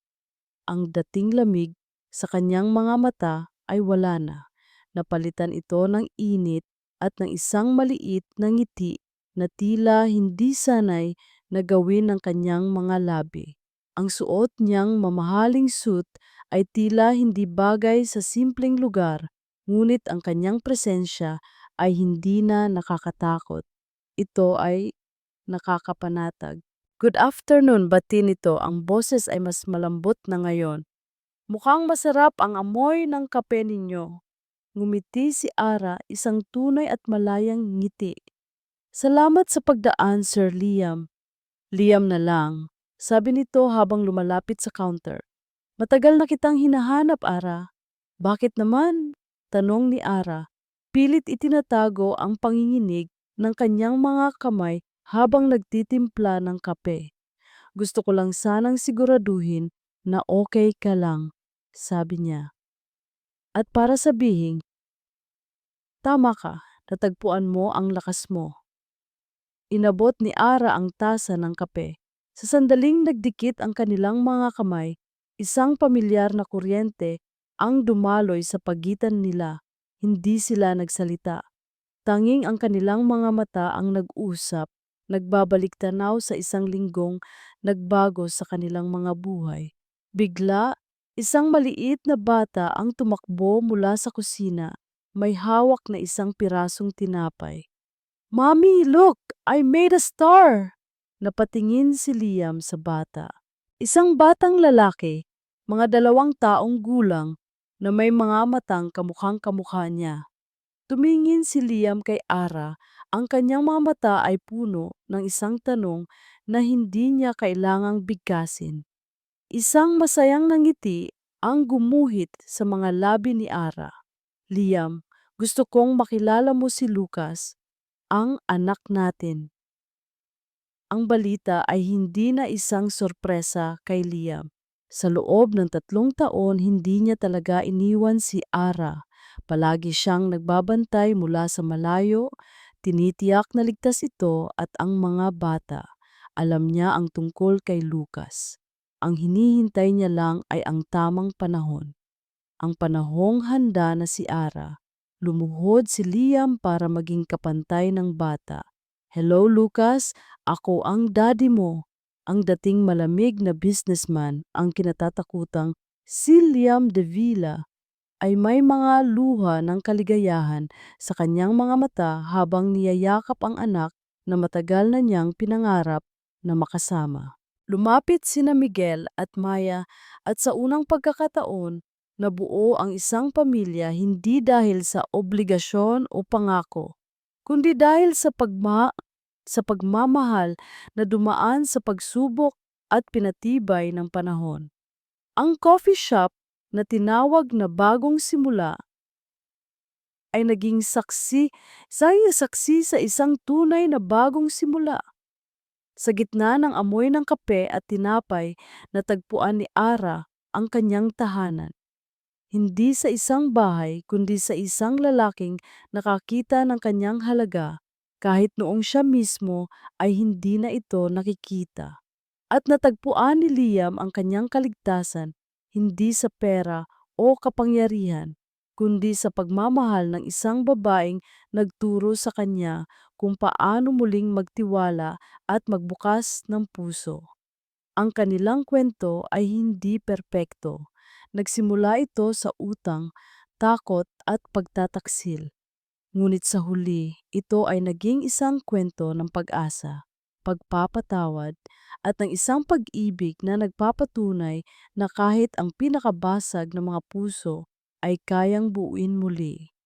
Ang dating lamig sa kanyang mga mata ay wala na. Napalitan ito ng init at ng isang maliit na ngiti na tila hindi sanay na gawin ng kanyang mga labi. Ang suot niyang mamahaling suit ay tila hindi bagay sa simpleng lugar, ngunit ang kanyang presensya ay hindi na nakakatakot. Ito ay nakakapanatag. Good afternoon, bati nito. Ang boses ay mas malambot na ngayon. Mukhang masarap ang amoy ng kape ninyo. Ngumiti si Ara, isang tunay at malayang ngiti. Salamat sa pagdaan, Sir Liam. Liam na lang, sabi nito habang lumalapit sa counter. Matagal na kitang hinahanap, Ara. Bakit naman? Tanong ni Ara. Pilit itinatago ang panginginig ng kanyang mga kamay habang nagtitimpla ng kape. Gusto ko lang sanang siguraduhin na okay ka lang, sabi niya. At para sabihin, tama ka, natagpuan mo ang lakas mo. Inabot ni Ara ang tasa ng kape. Sa sandaling nagdikit ang kanilang mga kamay, isang pamilyar na kuryente ang dumaloy sa pagitan nila. Hindi sila nagsalita. Tanging ang kanilang mga mata ang nag-usap, nagbabalik tanaw sa isang linggong nagbago sa kanilang mga buhay. Bigla, isang maliit na bata ang tumakbo mula sa kusina. May hawak na isang pirasong tinapay. Mommy, look! I made a star! Napatingin si Liam sa bata. Isang batang lalaki, mga 2 taong gulang, na may mga matang kamukhang kamukha niya. Tumingin si Liam kay Ara, ang kanyang mga mata ay puno ng isang tanong na hindi niya kailangang bigkasin. Isang masayang ngiti ang gumuhit sa mga labi ni Ara. Liam, gusto kong makilala mo si Lucas, ang anak natin. Ang balita ay hindi na isang sorpresa kay Liam. Sa loob ng 3 taon, hindi niya talaga iniwan si Ara. Palagi siyang nagbabantay mula sa malayo, tinitiyak na ligtas ito at ang mga bata. Alam niya ang tungkol kay Lucas. Ang hinihintay niya lang ay ang tamang panahon. Ang panahong handa na si Ara. Lumuhod si Liam para maging kapantay ng bata. Hello Lucas, ako ang daddy mo. Ang dating malamig na businessman, ang kinatatakutang si Liam de Villa, ay may mga luha ng kaligayahan sa kanyang mga mata habang niyayakap ang anak na matagal na niyang pinangarap na makasama. Lumapit sina Miguel at Maya at sa unang pagkakataon, nabuo ang isang pamilya hindi dahil sa obligasyon o pangako, kundi dahil sa pagmamahal na dumaan sa pagsubok at pinatibay ng panahon. Ang coffee shop na tinawag na Bagong Simula ay naging saksi sa isang tunay na bagong simula. Sa gitna ng amoy ng kape at tinapay, natagpuan ni Ara ang kanyang tahanan. Hindi sa isang bahay kundi sa isang lalaking nakakita ng kanyang halaga kahit noong siya mismo ay hindi na ito nakikita. At natagpuan ni Liam ang kanyang kaligtasan hindi sa pera o kapangyarihan, kundi sa pagmamahal ng isang babaeng nagturo sa kanya kung paano muling magtiwala at magbukas ng puso. Ang kanilang kwento ay hindi perpekto. Nagsimula ito sa utang, takot at pagtataksil. Ngunit sa huli, ito ay naging isang kwento ng pag-asa, pagpapatawad, at ng isang pag-ibig na nagpapatunay na kahit ang pinakabasag ng mga puso ay kayang buuin muli.